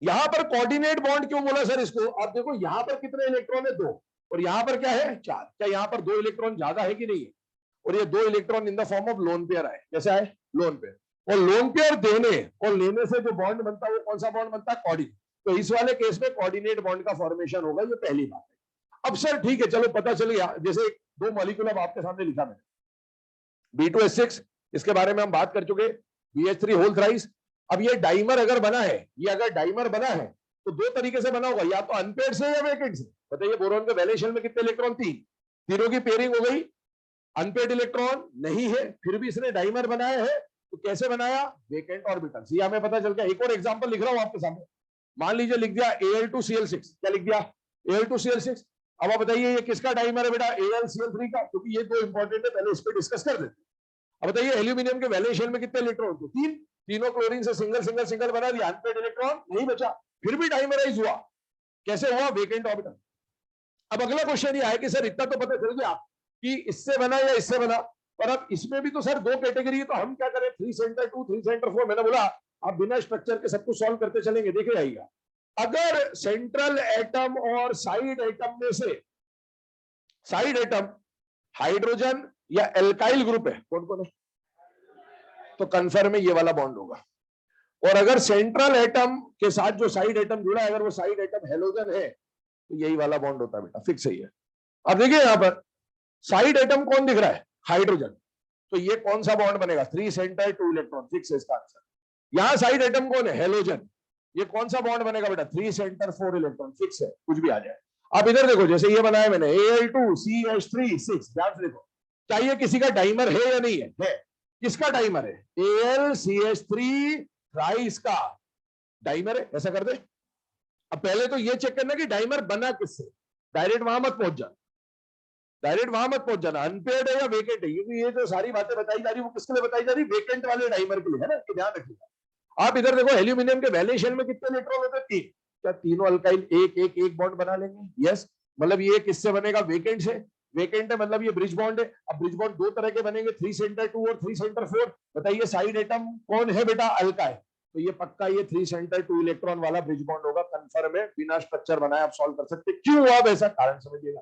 यहां पर कोऑर्डिनेट बॉन्ड क्यों बोला सर इसको? आप देखो यहां पर कितने इलेक्ट्रॉन है? 2। और यहां पर क्या है? 4। क्या यहां पर 2 इलेक्ट्रॉन ज्यादा है कि नहीं है? और ये 2 electron in the form of lone pair आए। कैसे आए? Lone pair. और लोन पेयर देने और लेने से जो बॉन्ड बनता है वो कौन सा बॉन्ड बनता है? कोऑर्डिनेट। तो इस वाले केस में कोऑर्डिनेट बॉन्ड का फॉर्मेशन होगा, ये पहली बात है। अब सर ठीक है, चलो पता चल गया, जैसे 2 मॉलिक्यूल अब आपके सामने लिखा मैंने, B2H6, इसके बारे में हम बात कर चुके, BH3 होल थ्राइस। अब ये डाइमर अगर बना है, ये अगर डाइमर बना है तो 2 तरीके से बना होगा, या तो अनपेड से या वेकेंट से। बताइए बोरॉन के वैलेंस शेल में कितने इलेक्ट्रॉन? 3। तीनों की पेयरिंग हो गई, अनपेड इलेक्ट्रॉन नहीं है, फिर भी इसने डाइमर बनाया है, तो कैसे बनाया? Vacant orbital. ये हमें पता चल गया। एक और एग्जांपल लिख रहा हूं आपके सामने। मान लीजिए लिख दिया Al2Cl6, क्या लिख दिया? Al2Cl6। अब आप बताइए ये किसका डाइमर है बेटा? AlCl3 का, क्योंकि ये दो इंपॉर्टेंट है, पहले इस पर डिस्कस कर देते। अब बताइए एल्यूमिनियम के वैलेंस शेल में कितने इलेक्ट्रॉन थे? 3। तीनों क्लोरीन से सिंगल सिंगल सिंगल बना दिया, अनपेड इलेक्ट्रॉन नहीं बचा, फिर भी डाइमराइज हुआ। कैसे हुआ? Vacant orbital. अब अगला क्वेश्चन ये है कि सर इतना तो पता चल गया कि इससे बना या इससे बना, पर अब इसमें भी तो सर दो कैटेगरी है, तो हम क्या करें? 3 सेंटर 2, 3 सेंटर 4। मैंने बोला आप बिना स्ट्रक्चर के सब कुछ सॉल्व करते चलेंगे, देखे जाइएगा। अगर सेंट्रल एटम और साइड एटम में से साइड एटम हाइड्रोजन या एल्काइल ग्रुप है, कौन कौन है? तो कन्फर्म है ये वाला बॉन्ड होगा। और अगर सेंट्रल एटम के साथ जो साइड एटम जुड़ा है, अगर वो साइड एटम हेलोजन है, तो यही वाला बॉन्ड होता है बेटा, फिक्स है ये। अब देखिए यहां पर साइड एटम कौन दिख रहा है? हाइड्रोजन। तो ये कौन सा बॉन्ड बनेगा? 3 सेंटर 2 इलेक्ट्रॉन, फिक्स है इसका आंसर। यहां साइड एटम कौन है? हेलोजन। ये कौन सा बॉन्ड बनेगा बेटा? 3 सेंटर 4 इलेक्ट्रॉन, फिक्स है, कुछ भी आ जाए। आप इधर देखो, जैसे ये बनाया मैंने Al2CH3 6, ध्यान से देखो, क्या ये किसी का डाइमर है या नहीं है? है। किसका डाइमर है? AlCH3 थ्राइस का डाइमर है। ऐसा कर दे। अब पहले तो ये चेक करना कि डाइमर बना किससे। डायरेक्ट वहां मत पहुंच जाना, डायरेक्ट वहां मत पहुंच जाना, अनपेड है या वेकेंट है, क्योंकि ये जो सारी बातें बताई जा रही है वो किसके लिए बताई जा रही है? वेकेंट वाले डाइमर के लिए, है ना, कि ध्यान रखिएगा। आप इधर देखो, एल्यूमिनियम के वैलेंस शेल में कितने इलेक्ट्रॉन होते हैं? 3। क्या तीनों अल्काइल एक एक एक बॉन्ड बना लेंगे? यस। मतलब ये किससे बनेगा? वेकेंट से। वेकेंट है मतलब ये ब्रिज बॉन्ड है। अब ब्रिज बॉन्ड दो तरह के बनेंगे, 3 सेंटर 2 और 3 सेंटर 4। बताइए साइड एटम कौन है बेटा? अल्काइल। तो ये पक्का ये 3 सेंटर 2 इलेक्ट्रॉन वाला ब्रिज बॉन्ड होगा, कंफर्म है, बिना स्ट्रक्चर बनाए आप सॉल्व कर सकते। क्यों हुआ वैसा? कारण समझिएगा।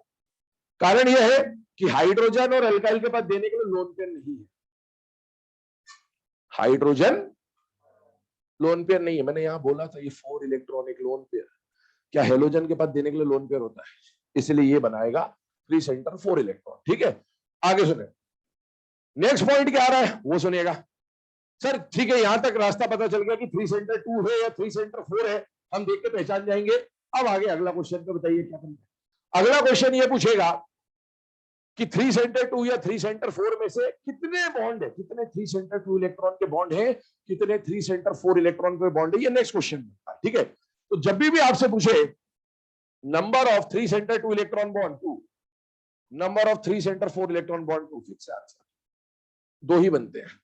कारण यह है कि हाइड्रोजन और अल्काइल के पास देने के लिए लोन पेयर नहीं है। हाइड्रोजन लोन पेयर नहीं है, मैंने यहां बोला था ये 4 इलेक्ट्रॉनिक लोन पेयर। क्या हेलोजन के पास देने के लिए लोन पेयर होता है? इसलिए ये बनाएगा 3 सेंटर 4 इलेक्ट्रॉन। ठीक है, आगे सुने। नेक्स्ट पॉइंट क्या आ रहा है वो सुनिएगा। सर ठीक है, यहां तक रास्ता पता चल गया कि 3 सेंटर 2 है या 3 सेंटर 4 है, हम देख के पहचान जाएंगे। अब आगे अगला क्वेश्चन को बताइए क्या करना है। अगला क्वेश्चन ये पूछेगा कि 3 सेंटर 2 या 3 सेंटर 4 में से कितने बॉन्ड है, कितने 3 सेंटर 2 इलेक्ट्रॉन के बॉन्ड है, कितने 3 सेंटर 4 इलेक्ट्रॉन के बॉन्ड है, ये नेक्स्ट क्वेश्चन है। ठीक है, तो जब भी आपसे पूछे number of 3 centre 2 electron bond 2, number of 3 centre 4 electron bond 2, fix answer. दो ही बनते हैं।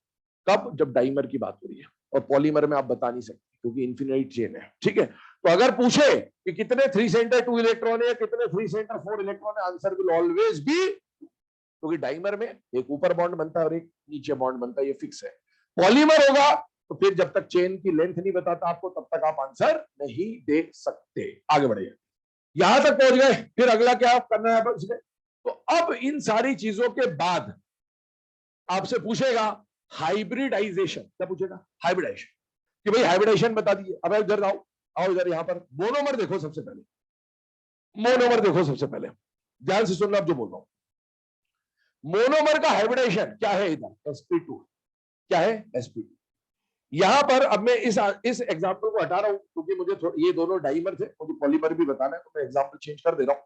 कब? जब डाइमर की बात हो रही है, और पॉलीमर में आप बता नहीं सकते क्योंकि इन्फिनाइट चेन है। ठीक है, तो अगर पूछे कि कितने 3 सेंटर 2 इलेक्ट्रॉन है, कितने 3 सेंटर 4 इलेक्ट्रॉन है, आंसर विल ऑलवेज बी, क्योंकि डाइमर में एक ऊपर बॉन्ड बनता है और एक नीचे बॉन्ड बनता है, ये फिक्स है। पॉलीमर होगा तो फिर जब तक चेन की लेंथ नहीं बताता आपको, तब तक आप आंसर नहीं दे सकते। आगे बढ़िए, यहां तक पहुंच गए, फिर अगला क्या करना है इसमें? तो अब इन सारी चीजों के बाद आपसे पूछेगा हाइब्रिडाइजेशन। क्या पूछेगा? हाइब्रिडाइजेशन, कि भाई हाइब्रिडाइजेशन बता दीजिए। अब इधर आओ, आओ इधर, यहां पर मोनोमर देखो सबसे पहले, मोनोमर देखो सबसे पहले, ध्यान से सुनना अब जो बोल रहा हूं। मोनोमर का हाइब्रिडाइजेशन क्या है? इधर sp2, क्या है? sp2। यहां पर अब मैं इस एग्जांपल को हटा रहा हूं क्योंकि मुझे ये दोनों डाइमर थे, मुझे पॉलीमर भी बताना है, तो मैं एग्जांपल चेंज कर दे रहा हूं।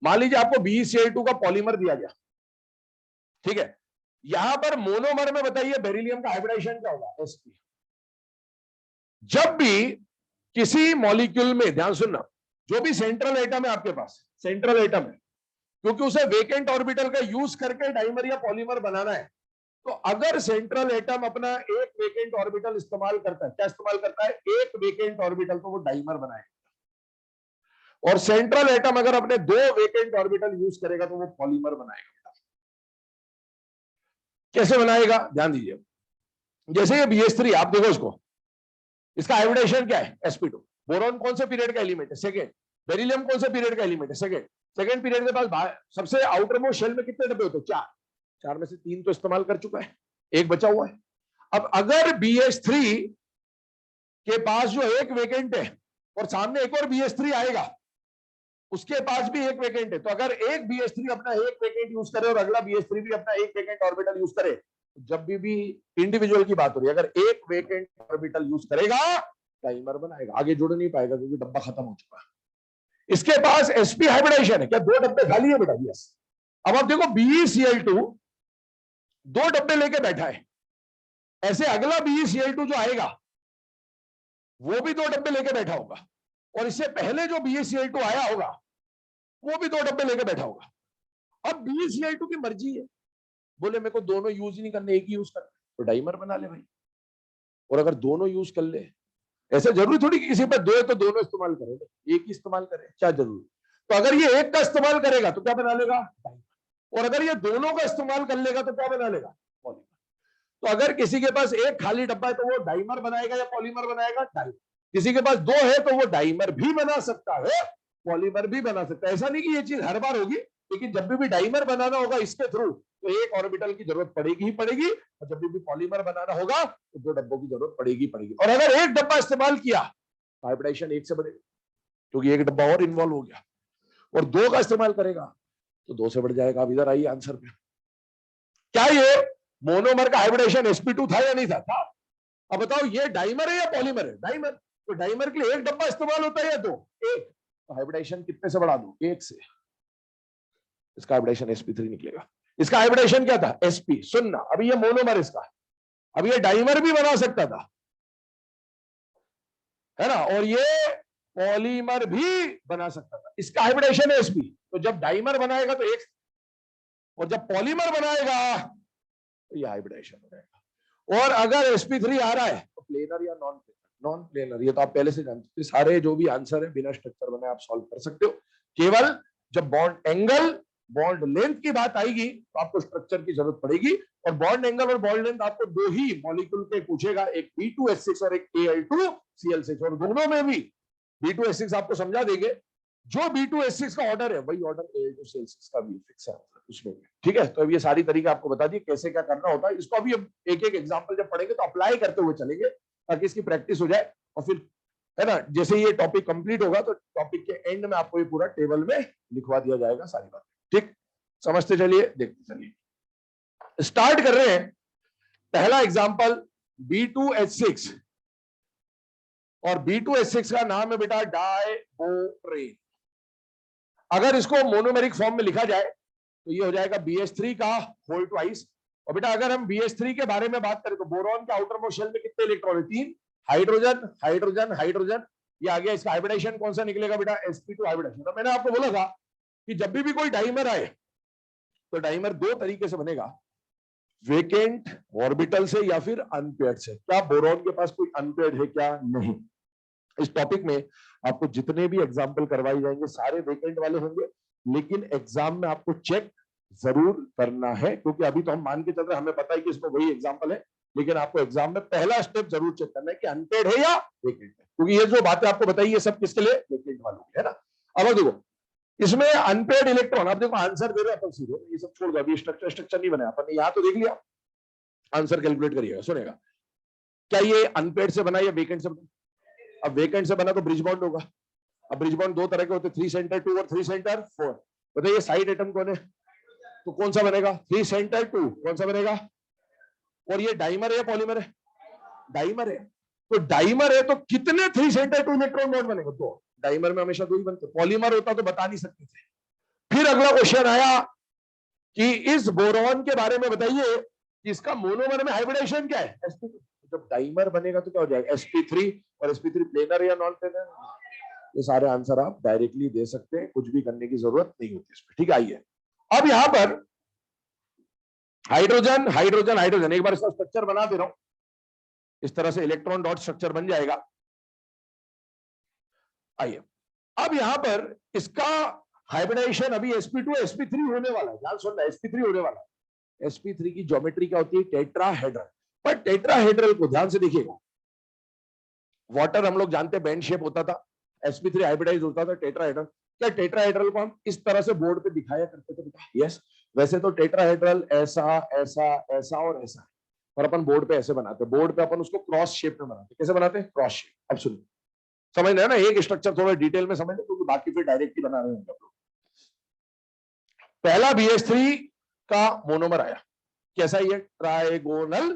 मान लीजिए आपको BeCl2 का पॉलीमर दिया गया, ठीक है, यहां पर मोनोमर में बताइए बेरिलियम का हाइब्रिडाइजेशन क्या होगा? sp। जब भी किसी मॉलिक्यूल में, ध्यान सुनना, जो भी सेंट्रल एटम है आपके पास, सेंट्रल एटम है, क्योंकि उसे वेकेंट ऑर्बिटल का यूज करके डाइमर या पॉलीमर बनाना है, तो अगर सेंट्रल एटम अपना एक वेकेंट ऑर्बिटल इस्तेमाल करता है, क्या इस्तेमाल करता है? एक वेकेंट ऑर्बिटल, तो वो डाइमर बनाएगा। और सेंट्रल एटम अगर अपने 2 वेकेंट ऑर्बिटल यूज करेगा तो वो पॉलीमर बनाएगा। कैसे बनाएगा? ध्यान दीजिए, जैसे ये BH3, आप देखो इसको, इसका हाइब्रिडाइजेशन क्या है? sp2। बोरॉन कौन से पीरियड का एलिमेंट है? सेकेंड। बेरिलियम कौन से पीरियड का एलिमेंट है? सेकेंड। सेकेंड पीरियड के पास सबसे आउटर मोस्ट शेल में कितने डब्बे होते हैं? 4। 4 में से 3 तो इस्तेमाल कर चुका है, एक बचा हुआ है। अब अगर BH3 के पास जो एक वेकेंट है और सामने एक और BH3 आएगा, उसके पास भी एक वेकेंट है, तो अगर एक BH3 अपना एक वेकेंट यूज करे और अगला BH3 भी अपना एक वेकेंट ऑर्बिटल यूज करे, जब भी इंडिविजुअल की बात हो रही है, अगर एक वेकेंट ऑर्बिटल यूज करेगा, डाइमर बनाएगा, आगे जुड़ नहीं पाएगा क्योंकि डब्बा खत्म हो चुका है। इसके पास sp हाइब्रिडाइजेशन है, क्या 2 डब्बे खाली है बेटा? यस। अब आप देखो BeCl2 दो डब्बे लेके बैठा है, ऐसे अगला BeCl2 जो आएगा वो भी दो डब्बे लेके बैठा होगा, और इससे पहले जो BeCl2 आया होगा वो भी दो डब्बे लेके बैठा होगा। अब BeCl2 की मर्जी है, बोले मेरे को दोनों यूज ही नहीं करने, एक ही यूज करना, तो डाइमर बना ले भाई। और अगर दोनों यूज कर ले, ऐसे जरूरी थोड़ी कि किसी पर दो है तो दोनों इस्तेमाल करे, एक ही इस्तेमाल करे, क्या जरूरी। तो अगर ये एक का इस्तेमाल करेगा तो क्या बना लेगा, और अगर ये दोनों का इस्तेमाल कर लेगा तो क्या बना लेगा, पॉलीमर। तो अगर किसी के पास एक खाली डब्बा है तो वो डाइमर बनाएगा या पॉलीमर बनाएगा, डाइमर। किसी के पास दो है तो वो डाइमर भी बना सकता है, पॉलीमर भी बना सकता है। ऐसा नहीं कि ये चीज हर बार होगी, लेकिन जब भी डाइमर बनाना होगा इसके थ्रू तो एक ऑर्बिटल की जरूरत पड़ेगी ही पड़ेगी, और जब भी पॉलीमर बनाना होगा तो दो डब्बों की जरूरत पड़ेगी पड़ेगी। और अगर एक डब्बा इस्तेमाल किया तो हाइब्रिडाइजेशन एक से बढ़ेगा, क्योंकि एक डब्बा और इन्वॉल्व हो गया, और दो का इस्तेमाल करेगा तो दो से बढ़ जाएगा। अब इधर आइए आंसर पे, क्या ये मोनोमर का हाइब्रिडेशन sp2 था या नहीं था? अब बताओ ये डाइमर है या पॉलीमर है? डाइमर। तो डाइमर के लिए एक डब्बा इस्तेमाल होता है या दो? एक। तो हाइब्रिडेशन कितने से बढ़ा दो? एक से। इसका हाइब्रिडेशन sp3 निकलेगा। इसका हाइब्रिडेशन क्या था? sp। सुनना, अभी ये मोनोमर इसका, अब ये डाइमर भी बना सकता था, है ना, और ये पॉलीमर भी बना सकता था। इसका हाइब्रिडेशन है sp। तो जब डाइमर बनाएगा तो एक, और जब पॉलीमर बनाएगा तो ये हाइब्रिडेशन हो जाएगा। और अगर sp3 आ रहा है तो प्लेनर या नॉन प्लेनर? Non planar. ये तो आप पहले से जानते हो, सारे जो भी आंसर है बिना स्ट्रक्चर बनाए आप सॉल्व कर सकते हो। केवल जब बॉन्ड एंगल, बॉन्ड लेंथ की बात आएगी तो आपको स्ट्रक्चर की जरूरत पड़ेगी। और बॉन्ड एंगल और बॉन्ड लेंथ आपको दो ही मॉलिक्यूल के पूछेगा, एक B2H6 और एक Al2Cl6, और दोनों में भी B2H6 आपको समझा देंगे, जो B2H6 का ऑर्डर है वही ऑर्डर Al2Cl6 का भी फिक्स है उसमें। ठीक है, तो अब ये सारी तरीके आपको बता दिए कैसे क्या करना होता है। इसको अभी एक एक एग्जांपल जब पढ़ेंगे तो अप्लाई करते हुए चलेंगे, ताकि इसकी प्रैक्टिस हो जाए, और फिर है ना, जैसे ये टॉपिक कंप्लीट होगा तो टॉपिक के एंड में आपको ये पूरा टेबल में लिखवा दिया जाएगा सारी बात। ठीक, समझते चलिए, देखते चलिए। स्टार्ट कर रहे हैं। पहला एग्जांपल B2H6, और B2H6 का नाम है बेटा डाइबोट्रेन। अगर इसको मोनोमेरिक फॉर्म में लिखा जाए तो ये हो जाएगा BH3 का होल ट्वाइस। और बेटा अगर हम BH3 के बारे में बात करें तो बोरॉन के आउटर मोस्ट शेल में कितने इलेक्ट्रॉन है? 3। हाइड्रोजन हाइड्रोजन हाइड्रोजन, ये आ गया। इसका हाइब्रिडेशन कौन सा निकलेगा बेटा? sp2 hybridisation. तो मैंने आपको बोला था कि जब भी कोई डाइमर आए तो डाइमर दो तरीके से बनेगा, वेकेंट ऑर्बिटल से या फिर अनपेयर्ड से। क्या बोरॉन के पास कोई अनपेयर्ड है क्या? नहीं। इस टॉपिक में आपको जितने भी एग्जाम्पल करवाए जाएंगे सारे वेकेंट वाले होंगे, लेकिन एग्जाम में आपको चेक जरूर करना है, क्योंकि अभी तो हम मान के चल रहे हैं, हमें पता है कि इसमें वही एग्जाम्पल है, लेकिन आपको एग्जाम में पहला स्टेप जरूर चेक करना है कि अनपेड है या वेकेंट है, क्योंकि ये जो बातें आपको बताई ये सब किसके लिए? वेकेंट वालों के, है ना। अब देखो इसमें अनपेड इलेक्ट्रॉन, आप देखो आंसर दे रहे अपन सीधे, ये सब छोड़ दो, अभी स्ट्रक्चर नहीं बनाया अपन ने, यहां तो देख लिया। आंसर कैलकुलेट करिएगा, सुनेगा। क्या ये अनपेड से बना या वेकेंट से बना? अब वेकेंट से बना तो ब्रिज बॉन्ड होगा। अब ब्रिज बॉन्ड दो तरह के होते हैं, 3 सेंटर 2 और 3 सेंटर 4। बताइए साइड एटम कौन है? तो कौन सा बनेगा? 3 सेंटर 2। कौन सा बनेगा? और ये डाइमर है या पॉलीमर है? डाइमर है। तो डाइमर है तो कितने 3 सेंटर 2 इलेक्ट्रॉन बॉन्ड बनेंगे? दो। डाइमर में हमेशा दो ही बनते, पॉलीमर होता तो बता नहीं सकते थे। फिर अगला क्वेश्चन आया कि इस बोरॉन के बारे में बताइए कि इसका मोनोमर में हाइब्रिडेशन क्या है? sp2। जब डाइमर बनेगा तो क्या हो जाएगा? sp3। और sp3 प्लेनर या नॉन प्लेनर? ये सारे आंसर आप डायरेक्टली दे सकते हैं, कुछ भी करने की जरूरत नहीं होती इसमें। ठीक है, आइए अब यहां पर हाइड्रोजन हाइड्रोजन हाइड्रोजन, एक बार इसका स्ट्रक्चर बना दे रहा हूं, इस तरह से इलेक्ट्रॉन डॉट स्ट्रक्चर बन जाएगा। आइए अब यहां पर इसका हाइब्रिडाइजेशन अभी sp2 sp3 होने वाला है, ध्यान सुनना, sp3 होने वाला है। sp3 की ज्योमेट्री क्या होती है? टेट्राहेड्रल। पर टेट्राहेड्रल को ध्यान से देखिएगा, वाटर हम लोग जानते हैं बैंड शेप होता था, sp3 हाइब्रिडाइज होता था टेट्राहेड्रल। क्या टेट्राहेड्रल को हम इस तरह से बोर्ड पे दिखाया करते थे बेटा? यस। वैसे तो टेट्राहेड्रल ऐसा ऐसा ऐसा और ऐसा है, और अपन बोर्ड पे ऐसे बनाते हैं। बोर्ड पे अपन उसको क्रॉस शेप में बनाते हैं। कैसे बनाते हैं? Cross shape. अब सुनिए, समझ रहे हैं ना, एक स्ट्रक्चर थोड़ा डिटेल में समझ लें, क्योंकि बाकी फिर डायरेक्ट ही बना रहे हैं हम लोग। पहला BH3 का मोनोमर आया, कैसा? ये ट्राइगोनल,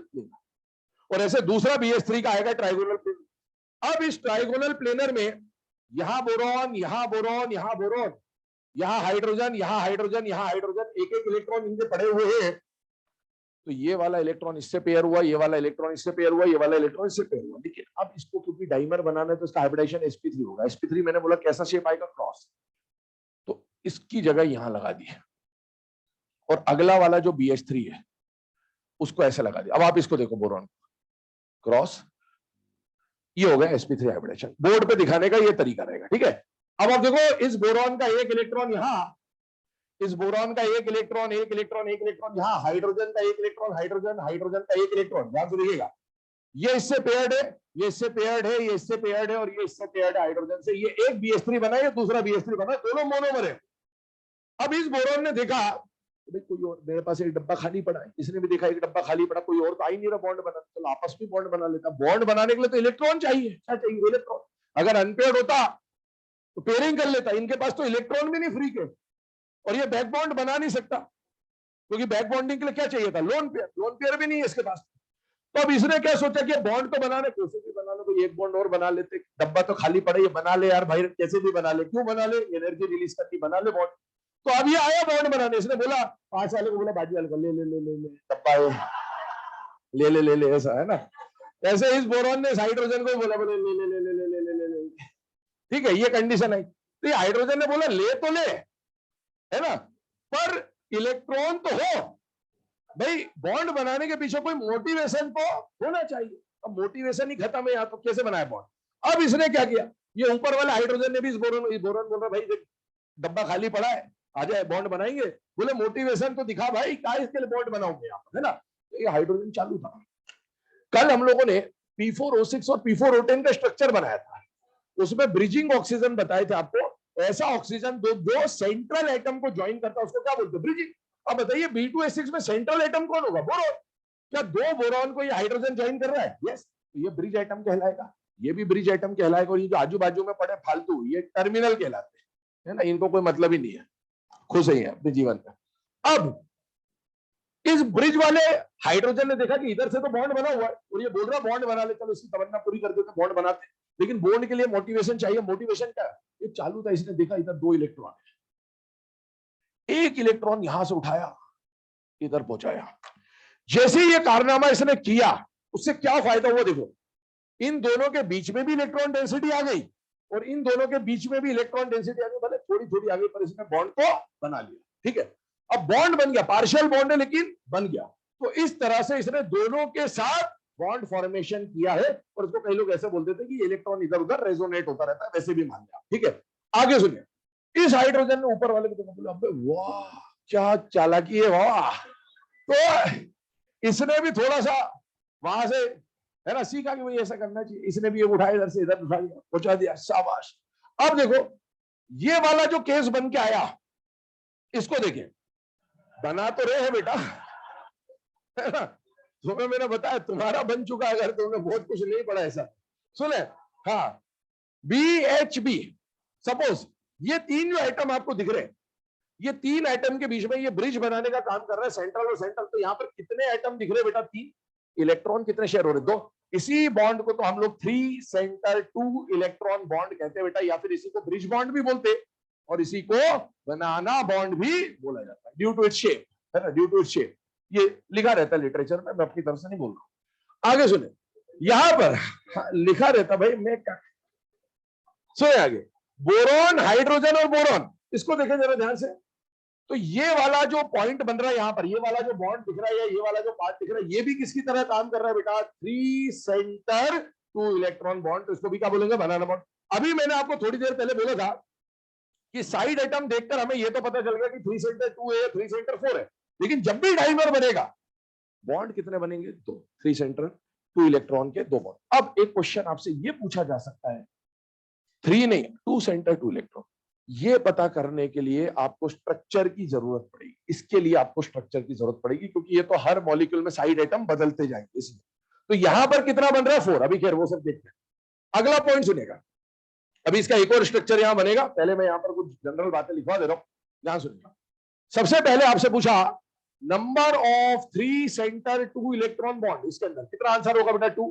और ऐसे दूसरा BH3 का आएगा ट्राइगोनल प्लेनर। अब इस ट्राइगोनल प्लेनर में यहां बोरॉन, यहां बोरॉन, यहां बोरॉन, यहां हाइड्रोजन, यहां हाइड्रोजन, यहां हाइड्रोजन, एक एक इलेक्ट्रॉन इनके पड़े हुए हैं। तो ये वाला इलेक्ट्रॉन इससे पेयर हुआ, ये वाला इलेक्ट्रॉन इससे पेयर हुआ, ये वाला इलेक्ट्रॉन इससे पेयर हुआ। लेकिन अब इसको क्योंकि डाइमर बनाना है तो इसका हाइब्रिडाइजेशन sp3 होगा। sp3 मैंने बोला कैसा शेप आएगा, क्रॉस, तो इसकी जगह यहां लगा दी है और अगला वाला जो BH3 है उसको ऐसे लगा दिया। अब आप इसको देखो, बोरॉन क्रॉस, ये हो गया sp3 हाइब्रिडेशन। बोर्ड पे दिखाने का ये तरीका रहेगा, ठीक है। अब आप देखो इस बोरॉन का एक इलेक्ट्रॉन यहां, इस बोरॉन का एक इलेक्ट्रॉन यहां, हाइड्रोजन का एक इलेक्ट्रॉन, हाइड्रोजन का एक इलेक्ट्रॉन, ध्यान से देखिएगा, ये इससे पेयर्ड है, ये इससे पेयर्ड है, ये इससे पेयर्ड है और ये इससे पेयर्ड है हाइड्रोजन से। ये एक BH3 बना है, दूसरा BH3 बना है, दोनों मोनोमर है। अब इस बोरॉन ने देखा कोई और, मेरे पास एक डब्बा खाली पड़ा है, इसने भी देखा एक डब्बा खाली पड़ा, कोई और तो आ ही नहीं रहा बॉन्ड बनाने, चलो आपस में बॉन्ड बना लेता। बॉन्ड बनाने के लिए तो इलेक्ट्रॉन चाहिए, क्या चाहिए, इलेक्ट्रॉन। अगर अनपेयर्ड होता तो पेयरिंग कर लेता, इनके पास तो इलेक्ट्रॉन भी नहीं फ्री के, और ये बैक बॉन्ड बना नहीं सकता क्योंकि बैक बॉन्डिंग के लिए क्या चाहिए था, लोन पेयर। लोन पेयर भी नहीं है इसके पास। तो अब इसने क्या सोचा कि बॉन्ड तो बनाने, कैसे भी बना लो, कोई एक बॉन्ड और बना लेते, डब्बा तो खाली पड़ा, ये बना ले यार भाई, कैसे भी बना ले, क्यों बना ले, एनर्जी रिलीज करनी, बना ले बॉन्ड। तो अब ये आया बॉन्ड बनाने, इसने बोला 5 वाले को, बोला बाजू वाले को, ले ले ले ले ले डब्बा ले ले ले ले, ऐसा है ना। ऐसे इस बोरॉन ने हाइड्रोजन को बोला, बोले ले ले ले ले ले ले ले ले, ठीक है, ये कंडीशन है। तो हाइड्रोजन ने बोला ले तो ले, है ना, पर इलेक्ट्रॉन तो हो भाई, बॉन्ड बनाने के पीछे कोई मोटिवेशन तो होना चाहिए। अब मोटिवेशन ही खत्म है यहाँ, तो कैसे बनाया बॉन्ड। अब इसने क्या किया, ये ऊपर वाले हाइड्रोजन ने भी इस बोरॉन बोल रहा भाई देख डब्बा खाली पड़ा है, आ जाए बॉन्ड बनाएंगे। बोले मोटिवेशन तो दिखा भाई, क्या इसके लिए बॉन्ड बनाओगे आप, है ना। तो ये हाइड्रोजन चालू था। कल हम लोगों ने P4O6 और P4O10 का स्ट्रक्चर बनाया था, उसमें ब्रिजिंग ऑक्सीजन बताए थे आपको। ऐसा ऑक्सीजन जो सेंट्रल एटम को ज्वाइन करता है उसको क्या बोलते हैं, ब्रिजिंग। अब बताइए B2H6 में सेंट्रल एटम कौन होगा, बोरॉन। क्या दो बोरॉन को ये हाइड्रोजन ज्वाइन कर रहा है, यस, तो ये ब्रिज एटम कहलाएगा, ये भी ब्रिज एटम कहलाएगा। और ये जो आजू बाजू में पड़े फालतू, ये टर्मिनल कहलाते हैं, है ना, इनको कोई मतलब ही नहीं है, खुश ही है अपने जीवन में। अब इस ब्रिज वाले हाइड्रोजन ने देखा कि इधर से तो बॉन्ड बना हुआ है और ये बोल रहा बॉन्ड बना ले, चलो इसकी तमन्ना पूरी कर देते, बॉन्ड बनाते। लेकिन बॉन्ड के लिए मोटिवेशन चाहिए, मोटिवेशन क्या है, ये चालू था, इसने देखा इधर 2 इलेक्ट्रॉन है, एक इलेक्ट्रॉन यहां से उठाया इधर पहुंचाया। जैसे ये कारनामा इसने किया, उससे क्या फायदा हुआ, देखो इन दोनों के बीच में भी इलेक्ट्रॉन डेंसिटी आ गई और इन दोनों के बीच में भी इलेक्ट्रॉन डेंसिटी आ गई, भले थोड़ी थोड़ी आ गई, पर इसने बॉन्ड को बना लिया, ठीक है। अब बॉन्ड बन गया, पार्शियल बॉन्ड है लेकिन बन गया। तो इस तरह से इसने दोनों के साथ बॉन्ड फॉर्मेशन किया है, और इसको कई लोग ऐसे बोलते थे कि इलेक्ट्रॉन इधर उधर रेजोनेट होता रहता है, वैसे भी मान लिया, ठीक है। आगे सुनिए, इस हाइड्रोजन ने ऊपर वाले को बोला, वाह क्या चालाकी है, वाह। तो इसने भी थोड़ा सा वहां से, है ना, सीखा कि भाई ऐसा करना चाहिए। इसने भी ये उठाया इधर से इधर उठा दिया, पहुंचा दिया, शाबाश। अब देखो ये वाला जो केस बन के आया, इसको देखिए, बना तो रहे हैं बेटा, है ना, तुम्हें मैंने बताया तुम्हारा बन चुका है, अगर तुमने बहुत कुछ नहीं पढ़ा ऐसा। सुने, हाँ, BHB, सपोज ये 3 जो आइटम आपको दिख रहे हैं, ये 3 आइटम के बीच में ये ब्रिज बनाने का काम कर रहा है, सेंट्रल और सेंट्रल। तो यहाँ पर कितने आइटम दिख रहे हैं बेटा, 3। इलेक्ट्रॉन कितने शेयर हो रहे, 2। इसी बॉन्ड को तो हम लोग 3 सेंटर 2 इलेक्ट्रॉन बॉन्ड कहते हैं बेटा, या फिर इसी को ब्रिज बॉन्ड भी बोलते हैं और इसी को बनाना बॉन्ड भी बोला जाता है, ड्यू टू इट्स शेप, है ना, ड्यू टू इट्स शेप। ये लिखा रहता है लिटरेचर में, मैं अपनी तरफ से नहीं बोल रहा हूं। आगे सुने, यहां पर लिखा रहता, भाई मैं क्या, सुने आगे, बोरॉन, हाइड्रोजन और बोरॉन, इसको देखें जरा ध्यान से। तो ये वाला जो पॉइंट बन रहा है यहां पर, ये वाला जो बॉन्ड दिख रहा है या ये वाला जो पार्ट दिख रहा है, ये भी किसकी तरह काम कर रहा है बेटा, 3 सेंटर 2 इलेक्ट्रॉन बॉन्ड। तो इसको भी क्या बोलेंगे, बनाना बॉन्ड। अभी मैंने आपको थोड़ी देर पहले बोला था कि साइड आइटम देखकर हमें ये तो पता चल गया कि 3 सेंटर 2 है, 3 सेंटर 4 है, लेकिन जब भी डाइमर बनेगा बॉन्ड कितने बनेंगे, 2। 3 सेंटर 2 इलेक्ट्रॉन के 2 बॉन्ड। अब एक क्वेश्चन आपसे ये पूछा जा सकता है, 3 नहीं 2 सेंटर 2 इलेक्ट्रॉन, ये पता करने के लिए आपको स्ट्रक्चर की जरूरत पड़ेगी। इसके लिए आपको स्ट्रक्चर की जरूरत पड़ेगी क्योंकि ये तो हर मॉलिक्यूल में साइड आइटम बदलते जाएंगे, इसलिए। तो यहां पर कितना बन रहा है, 4। अभी खैर वो सब देखते हैं। अगला पॉइंट सुनेगा, अभी इसका एक और स्ट्रक्चर यहां बनेगा, पहले मैं यहां पर कुछ जनरल बातें लिखवा दे रहा हूं, ध्यान सुनिएगा। सबसे पहले आपसे पूछा number of 3 centre 2 electron bond, इसके अंदर कितना आंसर होगा बेटा, 2।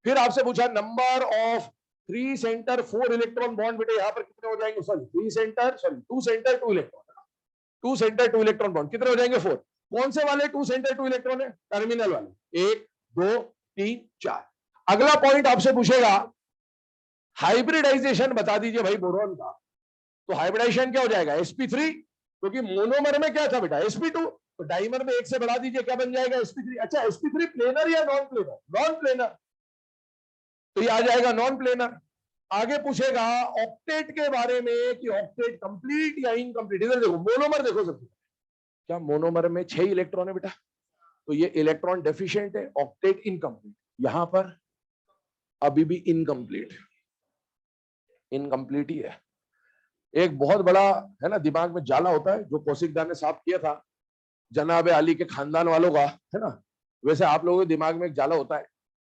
फिर आपसे पूछा number of 3 centre 4 electron bond, बेटे यहां पर कितने हो जाएंगे, 2 centre 2 electron, 2 centre 2 electron bond कितने हो जाएंगे, 4। कौन से वाले 2 सेंटर 2 इलेक्ट्रॉन है? टर्मिनल वाले, 1 2 3 4। अगला पॉइंट आपसे पूछेगा हाइब्रिडाइजेशन बता दीजिए भाई बोरॉन का। तो हाइब्रिडाइजेशन क्या हो जाएगा? sp3, क्योंकि मोनोमर में क्या था बेटा? sp2, तो डाइमर में एक से बढ़ा दीजिए, क्या बन जाएगा? sp3। अच्छा, sp3 प्लेनर या नॉन प्लेनर? नॉन प्लेनर, तो ये आ जाएगा नॉन प्लेनर। आगे पूछेगा ऑक्टेट के बारे में कि ऑक्टेट कंप्लीट या इनकम्प्लीट। इधर देखो मोनोमर, देखो सबसे क्या मोनोमर में 6 इलेक्ट्रॉन है बेटा, तो ये इलेक्ट्रॉन डेफिशिएंट है, ऑक्टेट इनकम्प्लीट। यहां पर अभी भी इनकम्प्लीट ही है। एक बहुत बड़ा है ना दिमाग में जाला होता है, जो कौशिकदा ने साफ किया था जनाब अली के खानदान वालों का, है ना, वैसे आप लोगों के दिमाग में एक जाला होता है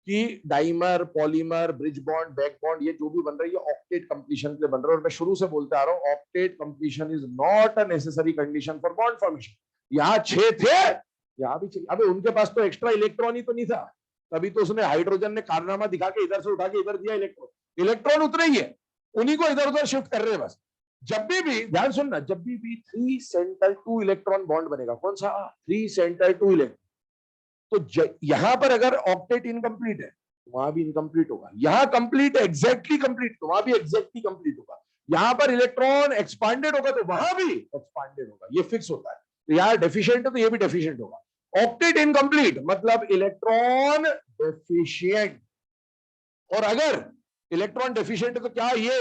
कि dimer, polymer, bridge bond, back bond, ये जो भी बन रही है ऑक्टेट कंप्लीशन के लिए बन रहा है। और मैं शुरू से बोलते आ रहा हूं octet completion is not a necessary condition for bond formation. यहाँ 6 थे, यहाँ भी 6। अबे उनके पास तो एक्स्ट्रा इलेक्ट्रॉन ही तो नहीं था, तभी तो उसने हाइड्रोजन ने कारनामा दिखा के इधर से उठा के इधर दिया इलेक्ट्रॉन। इलेक्ट्रॉन उतरे ही है, उन्हीं को इधर उधर शिफ्ट कर रहे हैं बस। जब भी ध्यान सुनना, जब भी 3 सेंटर 2 इलेक्ट्रॉन बॉन्ड बनेगा, कौन सा? 3 सेंटर 2 इलेक्ट्रॉन, तो यहां पर अगर ऑक्टेट इनकम्प्लीट है तो वहां भी इनकम्प्लीट होगा। यहां कंप्लीट है, एग्जैक्टली कंप्लीट, तो वहां भी एग्जैक्टली कंप्लीट होगा। यहां पर इलेक्ट्रॉन एक्सपांडेड होगा तो वहां भी एक्सपांडेड होगा, ये फिक्स होता है। तो यहां डेफिशिएंट है तो ये भी डेफिशिएंट होगा। ऑक्टेट इनकम्प्लीट मतलब इलेक्ट्रॉन डेफिशिएंट। और अगर इलेक्ट्रॉन डेफिशिएंट है तो क्या ये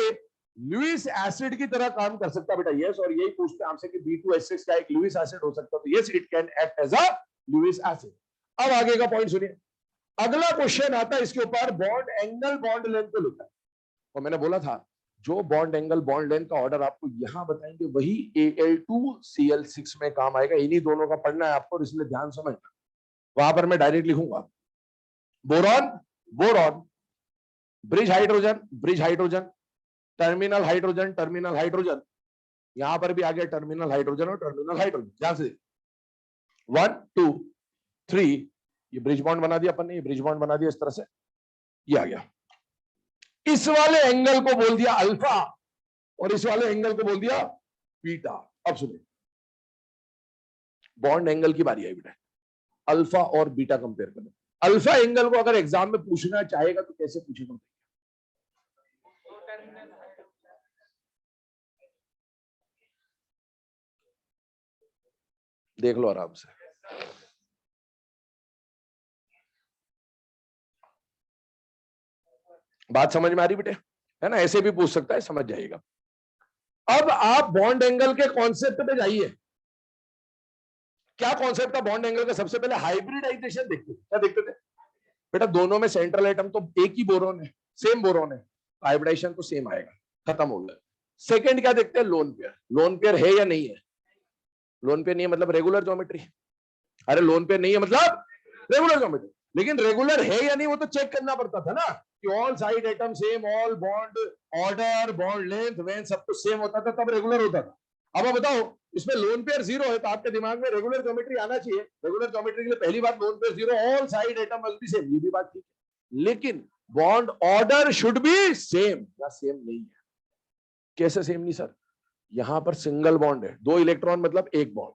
लुईस एसिड की तरह काम कर सकता है बेटा? यस। और यही पूछते हैं आपसे कि B2H6 क्या एक लुईस एसिड हो सकता है? तो yes, it can act as a Lewis acid. अब आगे का पॉइंट सुनिए, अगला क्वेश्चन आता है इसके ऊपर बॉन्ड एंगल, बॉन्ड लेंथ को लेकर। और मैंने बोला था जो बॉन्ड एंगल, बॉन्ड लेंथ का ऑर्डर आपको यहां बताएंगे वही Al2Cl6 में काम आएगा। इन्हीं दोनों का पढ़ना है आपको, इसलिए ध्यान समझना। वहां पर मैं डायरेक्ट लिखूंगा boron, boron, bridge hydrogen, bridge hydrogen, terminal hydrogen, terminal hydrogen. यहां पर भी आ गया टर्मिनल हाइड्रोजन और टर्मिनल हाइड्रोजन। ध्यान से 1 2 3, ये ब्रिज बॉन्ड बना दिया अपन ने, ये ब्रिज बॉन्ड बना दिया इस तरह से, ये आ गया। इस वाले एंगल को बोल दिया अल्फा और इस वाले एंगल को बोल दिया बीटा। अब सुनिए, बॉन्ड एंगल की बारी आई बेटा, अल्फा और बीटा कंपेयर करें। अल्फा एंगल को अगर एग्जाम में पूछना चाहेगा तो कैसे पूछेगा? देख लो आराम से, बात समझ में आ रही बेटे? है ना, ऐसे भी पूछ सकता है, समझ जाइएगा। अब आप बॉन्ड एंगल के कॉन्सेप्ट पे जाइए। क्या कॉन्सेप्ट था बॉन्ड एंगल का? सबसे पहले हाइब्रिडाइजेशन देखते थे। क्या देखते थे बेटा? दोनों में सेंट्रल एटम तो एक ही बोरॉन है, सेम बोरॉन है, हाइब्रिडाइजेशन तो सेम आएगा, खत्म हो गया। सेकंड क्या देखते हैं? Lone pair. लोन पेयर है या नहीं है? लोन पेयर नहीं है मतलब रेगुलर ज्योमेट्री। अरे लोन पेयर नहीं है मतलब रेगुलर ज्योमेट्री। लेकिन रेगुलर है या नहीं वो तो चेक करना पड़ता था ना, कि all side atom same, all bond order, bond length, when सब कुछ सेम होता था, तब रेगुलर होता था। अब बताओ इसमें लोन पेयर 0 है तो आपके दिमाग में रेगुलर ज्योमेट्री आना चाहिए। रेगुलर ज्योमेट्री के लिए पहली बात lone pair 0, all side atom must be same, ये भी बात ठीक है। लेकिन bond order should be same, या सेम नहीं है। कैसे सेम नहीं सर? यहां पर सिंगल बॉन्ड है, 2 इलेक्ट्रॉन मतलब एक बॉन्ड,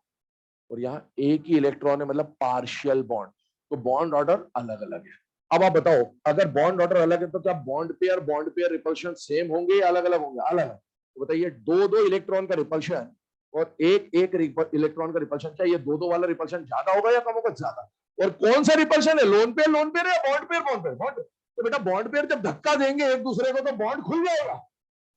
और यहाँ एक ही इलेक्ट्रॉन है मतलब पार्शियल बॉन्ड, तो बॉन्ड ऑर्डर अलग अलग है। अब आप बताओ अगर बॉन्ड ऑर्डर अलग है तो क्या बॉन्ड पेयर रिपल्शन सेम होंगे या अलग अलग होंगे? अलग। तो बताइए 2 इलेक्ट्रॉन का रिपल्शन और एक इलेक्ट्रॉन का रिपल्शन, क्या ये 2 वाला रिपल्शन ज्यादा होगा या कम होगा? ज्यादा। और कौन सा रिपल्शन है? लोन पेयर है या बॉन्ड पेयर? बॉन्ड। तो बेटा बॉन्ड पेयर जब धक्का देंगे एक दूसरे को तो बॉन्ड खुल जाएगा,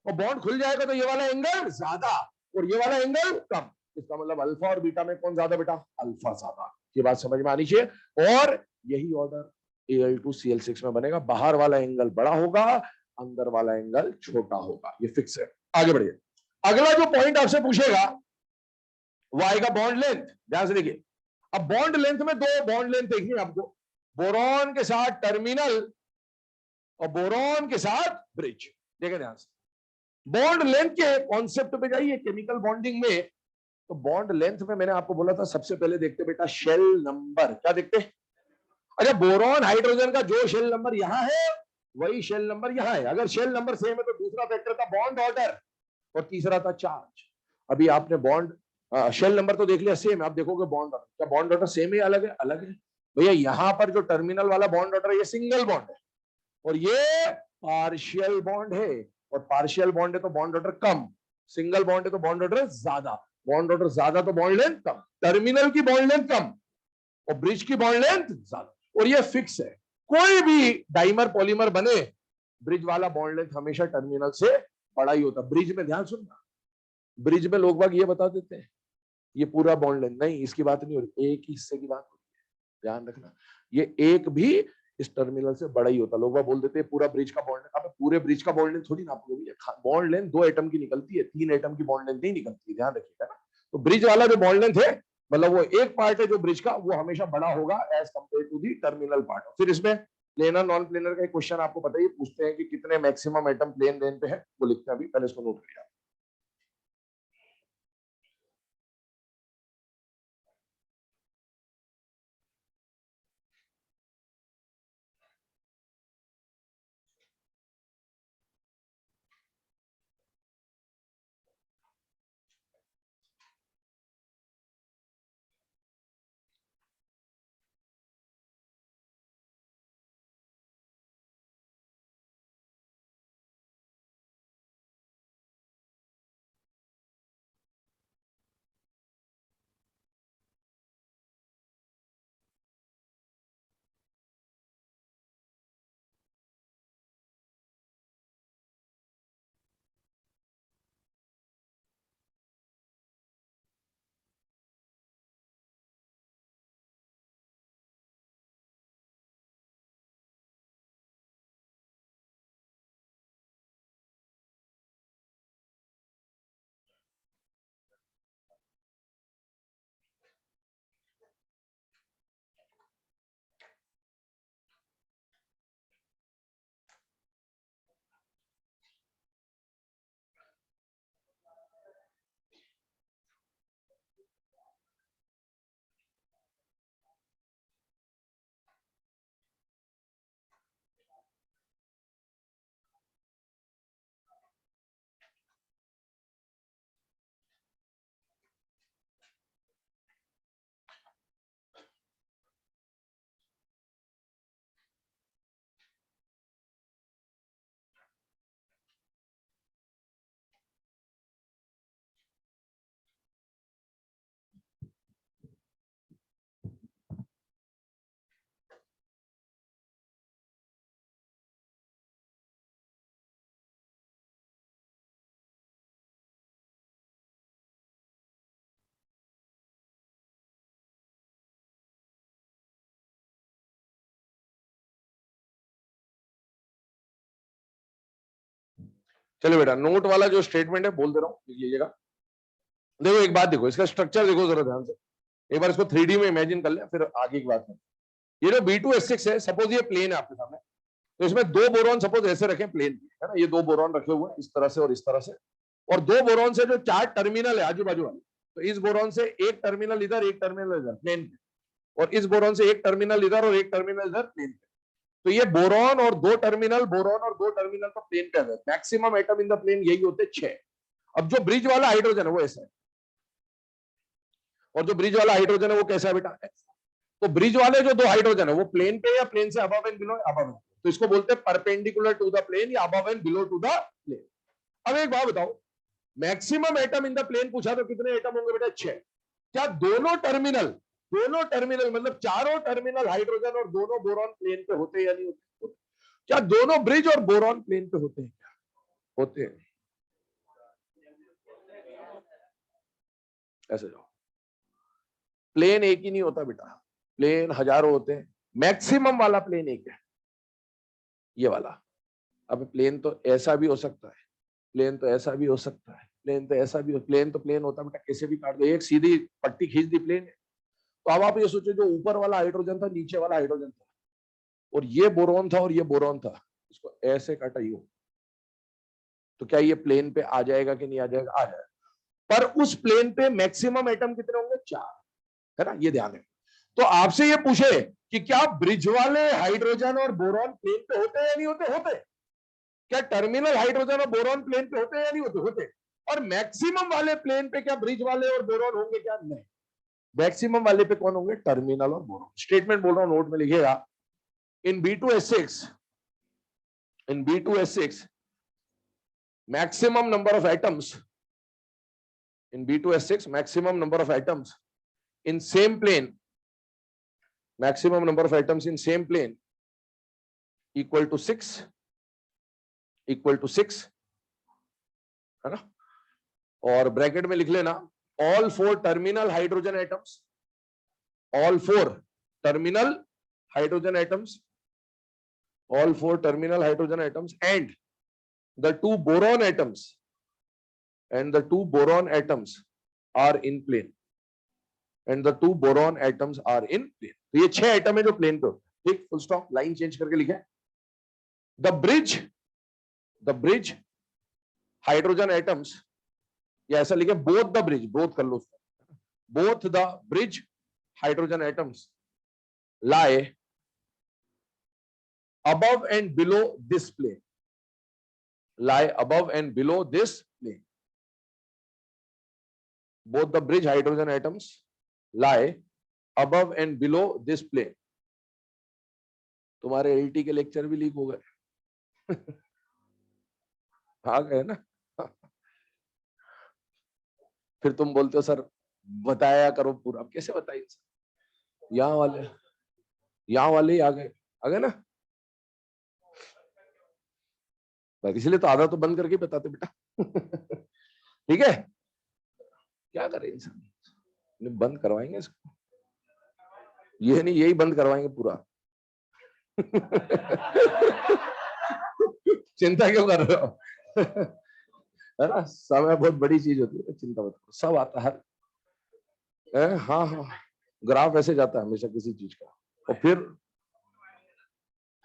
और बॉन्ड खुल जाएगा तो ये वाला एंगल ज्यादा और ये वाला एंगल कम। इसका मतलब अल्फा और बीटा में कौन ज्यादा बेटा? अल्फा ज्यादा। ये बात समझ में आनी चाहिए। और यही ऑर्डर Al2Cl6 में बनेगा, बाहर वाला एंगल बड़ा होगा, अंदर वाला एंगल छोटा होगा, ये फिक्स है। आगे बढ़िए, अगला जो पॉइंट आपसे पूछेगा वो आएगा बॉन्ड लेंथ। ध्यान से देखिए, अब बॉन्ड लेंथ में 2 बॉन्ड लेंथ देखनी है आपको, बोरॉन के साथ टर्मिनल और बोरॉन के साथ ब्रिज। देखिए ध्यान से, बॉन्ड लेंथ के कॉन्सेप्ट पे जाइए केमिकल बॉन्डिंग में। तो बॉन्ड लेंथ में मैंने आपको बोला था सबसे पहले देखते बेटा शेल नंबर। क्या देखते? अच्छा, बोरॉन हाइड्रोजन का जो शेल नंबर यहां है वही शेल नंबर यहां है। अगर शेल नंबर सेम है तो दूसरा फैक्टर था बॉन्ड ऑर्डर और तीसरा था चार्ज। अभी आपने बॉन्ड शेल नंबर तो देख लिया सेम है। आप देखोगे बॉन्ड ऑर्डर, क्या बॉन्ड ऑर्डर सेम है अलग है? अलग है भैया। यहाँ पर जो टर्मिनल वाला बॉन्ड ऑर्डर है ये सिंगल बॉन्ड है और ये पार्शियल बॉन्ड है। और पार्शियल बॉन्ड है तो बॉन्ड ऑर्डर कम, सिंगल बॉन्ड है तो बॉन्ड ऑर्डर ज्यादा। बॉन्ड ऑर्डर ज्यादा तो बॉन्ड लेंथ कम, टर्मिनल की बॉन्ड लेंथ कम और ब्रिज की बॉन्ड लेंथ ज्यादा। और ये फिक्स है, कोई भी डाइमर पॉलीमर बने ब्रिज वाला बॉन्ड लेंथ हमेशा टर्मिनल से बड़ा ही होता। ब्रिज में ध्यान सुनना, ब्रिज में लोग बाग ये बता देते हैं ये पूरा बॉन्ड लेंथ, नहीं इसकी बात नहीं हो रही, एक ही हिस्से की बात हो रही है, ध्यान रखना। ये एक भी इस टर्मिनल से बड़ा ही होता। लोग बाग बोल देते हैं पूरा ब्रिज का बॉन्ड लेंथ, आप पूरे ब्रिज का बॉन्ड लेंथ थोड़ी नापोगे। बॉन्ड लेंथ 2 एटम की निकलती है, 3 एटम की बॉन्ड लेंथ नहीं निकलती है, ध्यान रखिएगा ना। तो ब्रिज वाला जो बॉन्ड लेंथ है मतलब वो एक पार्ट है जो ब्रिज का, वो हमेशा बड़ा होगा as compare to the terminal part. फिर इसमें प्लेनर नॉन प्लेनर का एक क्वेश्चन आपको पता ही पूछते हैं कि कितने मैक्सिमम एटम प्लेन लेन पे है, वो लिखते हैं अभी, पहले इसको नोट करिए। चलिए बेटा, नोट वाला जो स्टेटमेंट है बोल दे रहा हूं, लिखिएगा। देखो एक बात देखो, इसका स्ट्रक्चर देखो जरा ध्यान से, एक बार इसको 3D में इमेजिन कर ले, फिर आगे की बात है। ये जो B2H6 है, सपोज ये प्लेन है आपके सामने, तो इसमें 2 बोरॉन सपोज ऐसे रखें प्लेन है ना, ये 2 बोरॉन रखे हुए हैं इस तरह से और इस तरह से, और 2 बोरॉन से जो 4 टर्मिनल है आजू बाजू वाले, तो इस बोरॉन से एक टर्मिनल इधर, एक टर्मिनल इधर प्लेन पे, और इस बोरॉन से एक टर्मिनल इधर और एक टर्मिनल इधर प्लेन पे। तो ये बोरॉन और 2 टर्मिनल, बोरॉन और 2 टर्मिनल तो प्लेन पे है। Maximum atom in the plane यही होते 6। अब जो ब्रिज वाला हाइड्रोजन है वो ऐसा है, और जो ब्रिज वाला हाइड्रोजन है वो कैसा है बेटा? तो ब्रिज वाले जो 2 हाइड्रोजन है वो प्लेन पे या प्लेन से अबव एंड बिलो? अबव। तो इसको बोलते हैं परपेंडिकुलर टू द प्लेन या above and below to the plane. अब एक बात बताओ, maximum atom in the plane पूछा तो कितने एटम होंगे बेटा? 6। क्या दोनों टर्मिनल मतलब चारों टर्मिनल हाइड्रोजन और दोनों बोरॉन प्लेन पे होते हैं या नहीं होते? क्या दोनों ब्रिज और बोरॉन प्लेन पे होते हैं? होते हैं। ऐसे जाओ, प्लेन एक ही नहीं होता बेटा, प्लेन हजारों होते हैं। मैक्सिमम वाला प्लेन एक है, ये वाला। अब प्लेन तो ऐसा भी हो सकता है, प्लेन तो ऐसा भी हो सकता है, प्लेन तो ऐसा भी हो, प्लेन तो प्लेन होता है बेटा, कैसे भी काट दो, एक सीधी पट्टी खींच दी प्लेन है। तो अब आप ये सोचो, जो ऊपर वाला हाइड्रोजन था, नीचे वाला हाइड्रोजन था, और ये बोरॉन था और ये बोरॉन था, इसको ऐसे काटा यूं, तो क्या ये प्लेन पे आ जाएगा कि नहीं आ जाएगा? आ जाएगा। पर उस प्लेन पे मैक्सिमम एटम कितने होंगे? 4, है ना, ये ध्यान है। तो आपसे ये पूछे कि क्या ब्रिज वाले हाइड्रोजन और बोरॉन प्लेन पे होते हैं या नहीं होते? होते। क्या टर्मिनल हाइड्रोजन और बोरॉन प्लेन पे होते हैं या नहीं होते? होते। और मैक्सिमम वाले प्लेन पे क्या ब्रिज वाले और बोरॉन होंगे क्या? नहीं, मैक्सिमम वाले पे कौन होंगे? टर्मिनल और बोरॉन। स्टेटमेंट बोल रहा हूं, नोट में लिखिएगा। इन B2S6, in B2S6, maximum number of atoms in B2S6, maximum number of atoms in same plane, maximum number of atoms in same plane equal to 6, है ना? और ब्रैकेट में लिख लेना all four terminal hydrogen atoms, all four terminal hydrogen atoms, all four terminal hydrogen atoms and the two boron atoms, and the two boron atoms are in plane, and the two boron atoms are in plane. तो ये 6 atom है जो plane पे होते हैं, ठीक? Full stop, line change करके लिखा है। द ब्रिज हाइड्रोजन एटम्स, या ऐसा लिखे बोथ द ब्रिज, बोथ कर लो उसको, both the bridge hydrogen atoms lie above and below this plane, lie above and below this plane. Both the bridge hydrogen atoms lie above and below this plane. तुम्हारे LT के lecture भी leak हो गए। आ गए ना? फिर तुम बोलते हो सर बताया करो पूरा। अब कैसे बताइए? यहाँ वाले ही आ गए ना? इसलिए तो आधा तो बंद करके बताते बेटा। ठीक है, क्या करें इंसान, बंद करवाएंगे इसको, ये नहीं यही बंद करवाएंगे पूरा। चिंता क्यों कर रहे हो? है ना, समय बहुत बड़ी चीज होती है, चिंता मत करो, सब आता है। हाँ हाँ, ग्राफ ऐसे जाता है हमेशा किसी चीज का, और फिर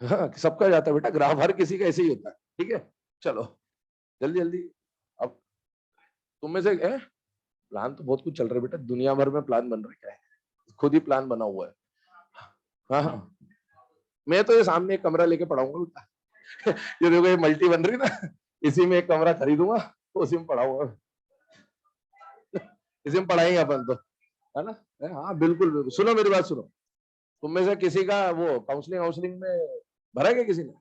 हाँ सबका जाता है बेटा ग्राफ, हर किसी का ऐसे ही होता है। ठीक है, चलो जल्दी जल्दी। अब तुम में से प्लान तो बहुत कुछ चल रहा है बेटा, दुनिया भर में प्लान बन रहा है, खुद ही प्लान बना हुआ है। हाँ हाँ, मैं तो ये सामने एक कमरा लेके पढ़ाऊंगा। ये देखो ये मल्टी बन रही ना, इसी में एक कमरा खरीदूंगा, तो उसी में पढ़ाऊंगा, इसी में पढ़ाएंगे अपन तो, है ना? हाँ बिल्कुल बिल्कुल। सुनो मेरी बात सुनो, तुम में से किसी का वो काउंसलिंग में भरा क्या? किसी ने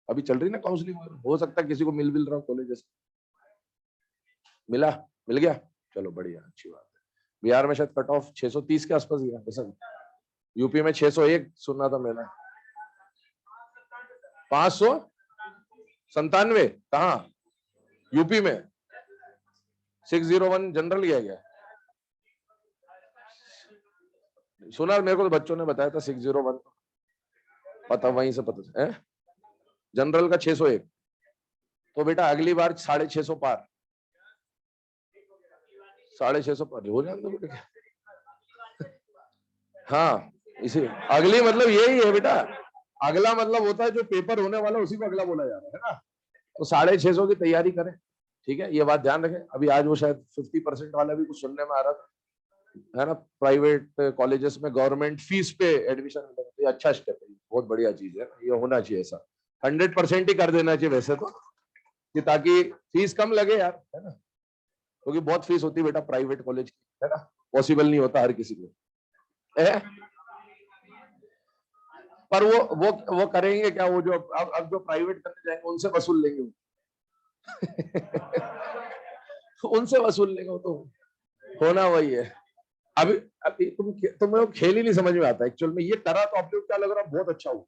अभी चल रही ना काउंसलिंग, हो सकता है किसी को मिल रहा हो कॉलेज से। मिल गया, चलो बढ़िया, अच्छी बात है। बिहार में शायद कट ऑफ 630 के आसपास गया ऐसा, यूपी में 601 सुना था मैंने। 597 कहाँ? यूपी में 601 जनरल गया। सुना मेरे को तो बच्चों ने बताया था 601, पता वहीं से पता है। जनरल का 601, तो बेटा अगली बार 650 पार, 650 पार हो जाएगा। हाँ इसी अगली मतलब यही है बेटा, अगला मतलब होता है जो पेपर होने वाला उसी को अगला बोला जा रहा है ना। तो 650 की तैयारी करें, ठीक है, ये बात ध्यान रखें। अभी आज वो शायद 50% वाला भी कुछ सुनने में आ रहा था, है ना, प्राइवेट कॉलेजेस में गवर्नमेंट फीस पे एडमिशन, ये अच्छा स्टेप है, बहुत बढ़िया चीज है, ये होना चाहिए ऐसा। 100% ही कर देना चाहिए वैसे तो, कि ताकि फीस कम लगे यार, है ना, क्योंकि बहुत फीस होती है बेटा प्राइवेट कॉलेज की, है ना, पॉसिबल नहीं होता हर किसी को। पर वो करेंगे क्या, वो जो अब जो प्राइवेट करने जाएंगे उनसे वसूल लेंगे। उनसे वसूल लेंगे, तो होना वही है। अभी तुम्हें खेल ही नहीं समझ में आता एक्चुअल में, ये करा तो आपको क्या लग रहा बहुत अच्छा हुआ।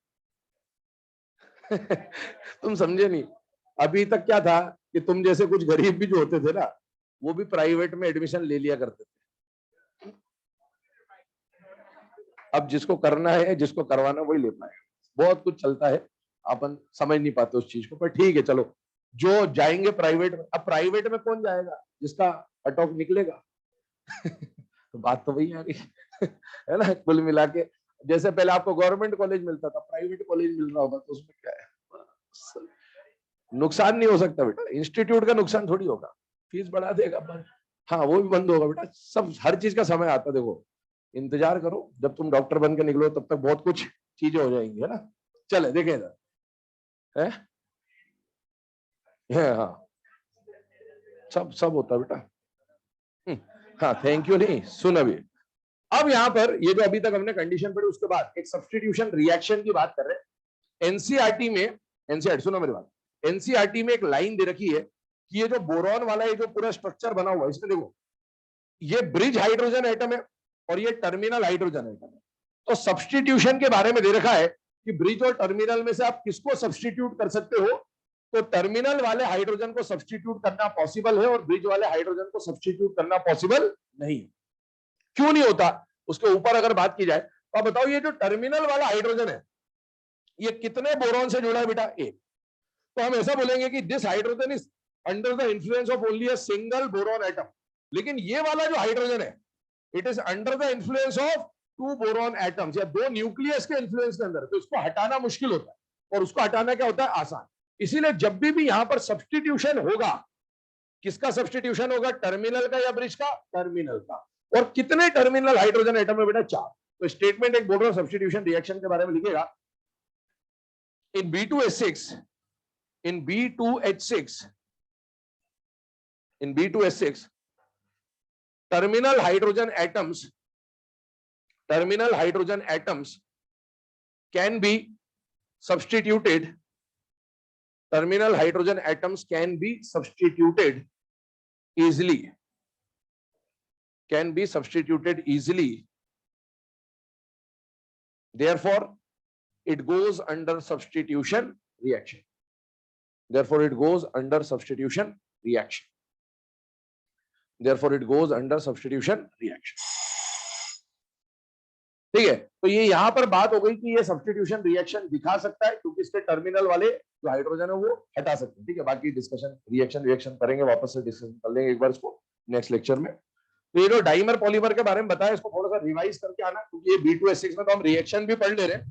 तुम समझे नहीं, अभी तक क्या था कि तुम जैसे कुछ गरीब भी जो होते थे ना, वो भी प्राइवेट में एडमिशन ले लिया करते थे। अब जिसको करना है, जिसको करवाना वही ले पाए। बहुत कुछ चलता है, अपन समझ नहीं पाते उस चीज को, पर ठीक है चलो, जो जाएंगे प्राइवेट में। अब प्राइवेट में कौन जाएगा? जिसका कट ऑफ निकलेगा। तो बात तो वही आ गई, है ना, कुल मिला के। जैसे पहले आपको गवर्नमेंट कॉलेज मिलता था, प्राइवेट कॉलेज मिल रहा होगा, तो उसमें क्या है, नुकसान नहीं हो सकता बेटा, इंस्टीट्यूट का नुकसान थोड़ी होगा, फीस बढ़ा देगा बंद, हाँ वो भी बंद होगा बेटा, सब हर चीज का समय आता है। देखो इंतजार करो, जब तुम डॉक्टर बन के निकलो तब तक बहुत कुछ चीजें हो जाएंगी, है ना। चले देखें है हाँ सब होता है बेटा। हाँ थैंक यू नहीं, सुन अभी। अब यहाँ पर ये जो अभी तक हमने कंडीशन पढ़ी उसके बाद एक सब्स्टिट्यूशन रिएक्शन की बात कर रहे हैं। एनसीईआरटी में, एनसीईआरटी सुनो मेरी बात, एनसीईआरटी में एक लाइन दे रखी है कि ये जो बोरॉन वाला ये जो पूरा स्ट्रक्चर बना हुआ है इसमें देखो, ये ब्रिज हाइड्रोजन एटम है और ये टर्मिनल हाइड्रोजन एटम है। तो सब्स्टिट्यूशन के बारे में दे रखा है कि ब्रिज और टर्मिनल में से आप किसको सब्स्टिट्यूट कर सकते हो। तो टर्मिनल वाले हाइड्रोजन को सब्स्टिट्यूट करना पॉसिबल है और ब्रिज वाले हाइड्रोजन को सब्स्टिट्यूट करना पॉसिबल नहीं। क्यों नहीं होता उसके ऊपर अगर बात की जाए तो आप बताओ, ये जो टर्मिनल वाला हाइड्रोजन है ये कितने बोरॉन से जुड़ा है बेटा? एक। तो हम ऐसा बोलेंगे कि this hydrogen is under the influence of only a single boron atom. लेकिन ये वाला जो हाइड्रोजन है it is under the influence of 2 boron atoms या 2 न्यूक्लियस के इन्फ्लुएंस के अंदर। तो इसको हटाना मुश्किल होता है और उसको हटाना क्या होता है? आसान। इसीलिए जब भी यहां पर सब्स्टिट्यूशन होगा, किसका सब्स्टिट्यूशन होगा? टर्मिनल का या ब्रिज का? टर्मिनल का। और कितने टर्मिनल हाइड्रोजन एटम है बेटा? 4। तो स्टेटमेंट एक बोल रहा हूं सब्स्टिट्यूशन रिएक्शन के बारे में लिखेगा, इन B2H6 terminal hydrogen atoms can be substituted. Terminal hydrogen atoms can be substituted easily. Therefore, it goes under substitution reaction. ठीक है। तो ये यहां पर बात हो गई कि ये सब्स्टिट्यूशन रिएक्शन दिखा सकता है क्योंकि इसके टर्मिनल वाले जो हाइड्रोजन है वो हटा सकते हैं। ठीक है, बाकी डिस्कशन रिएक्शन करेंगे, वापस से डिस्कशन कर लेंगे एक बार इसको नेक्स्ट लेक्चर में। तो ये जो डाइमर पॉलीमर के बारे में बताया इसको थोड़ा सा रिवाइज करके आना, क्योंकि ये B2H6 में तो हम रिएक्शन भी पढ़ ले रहे हैं।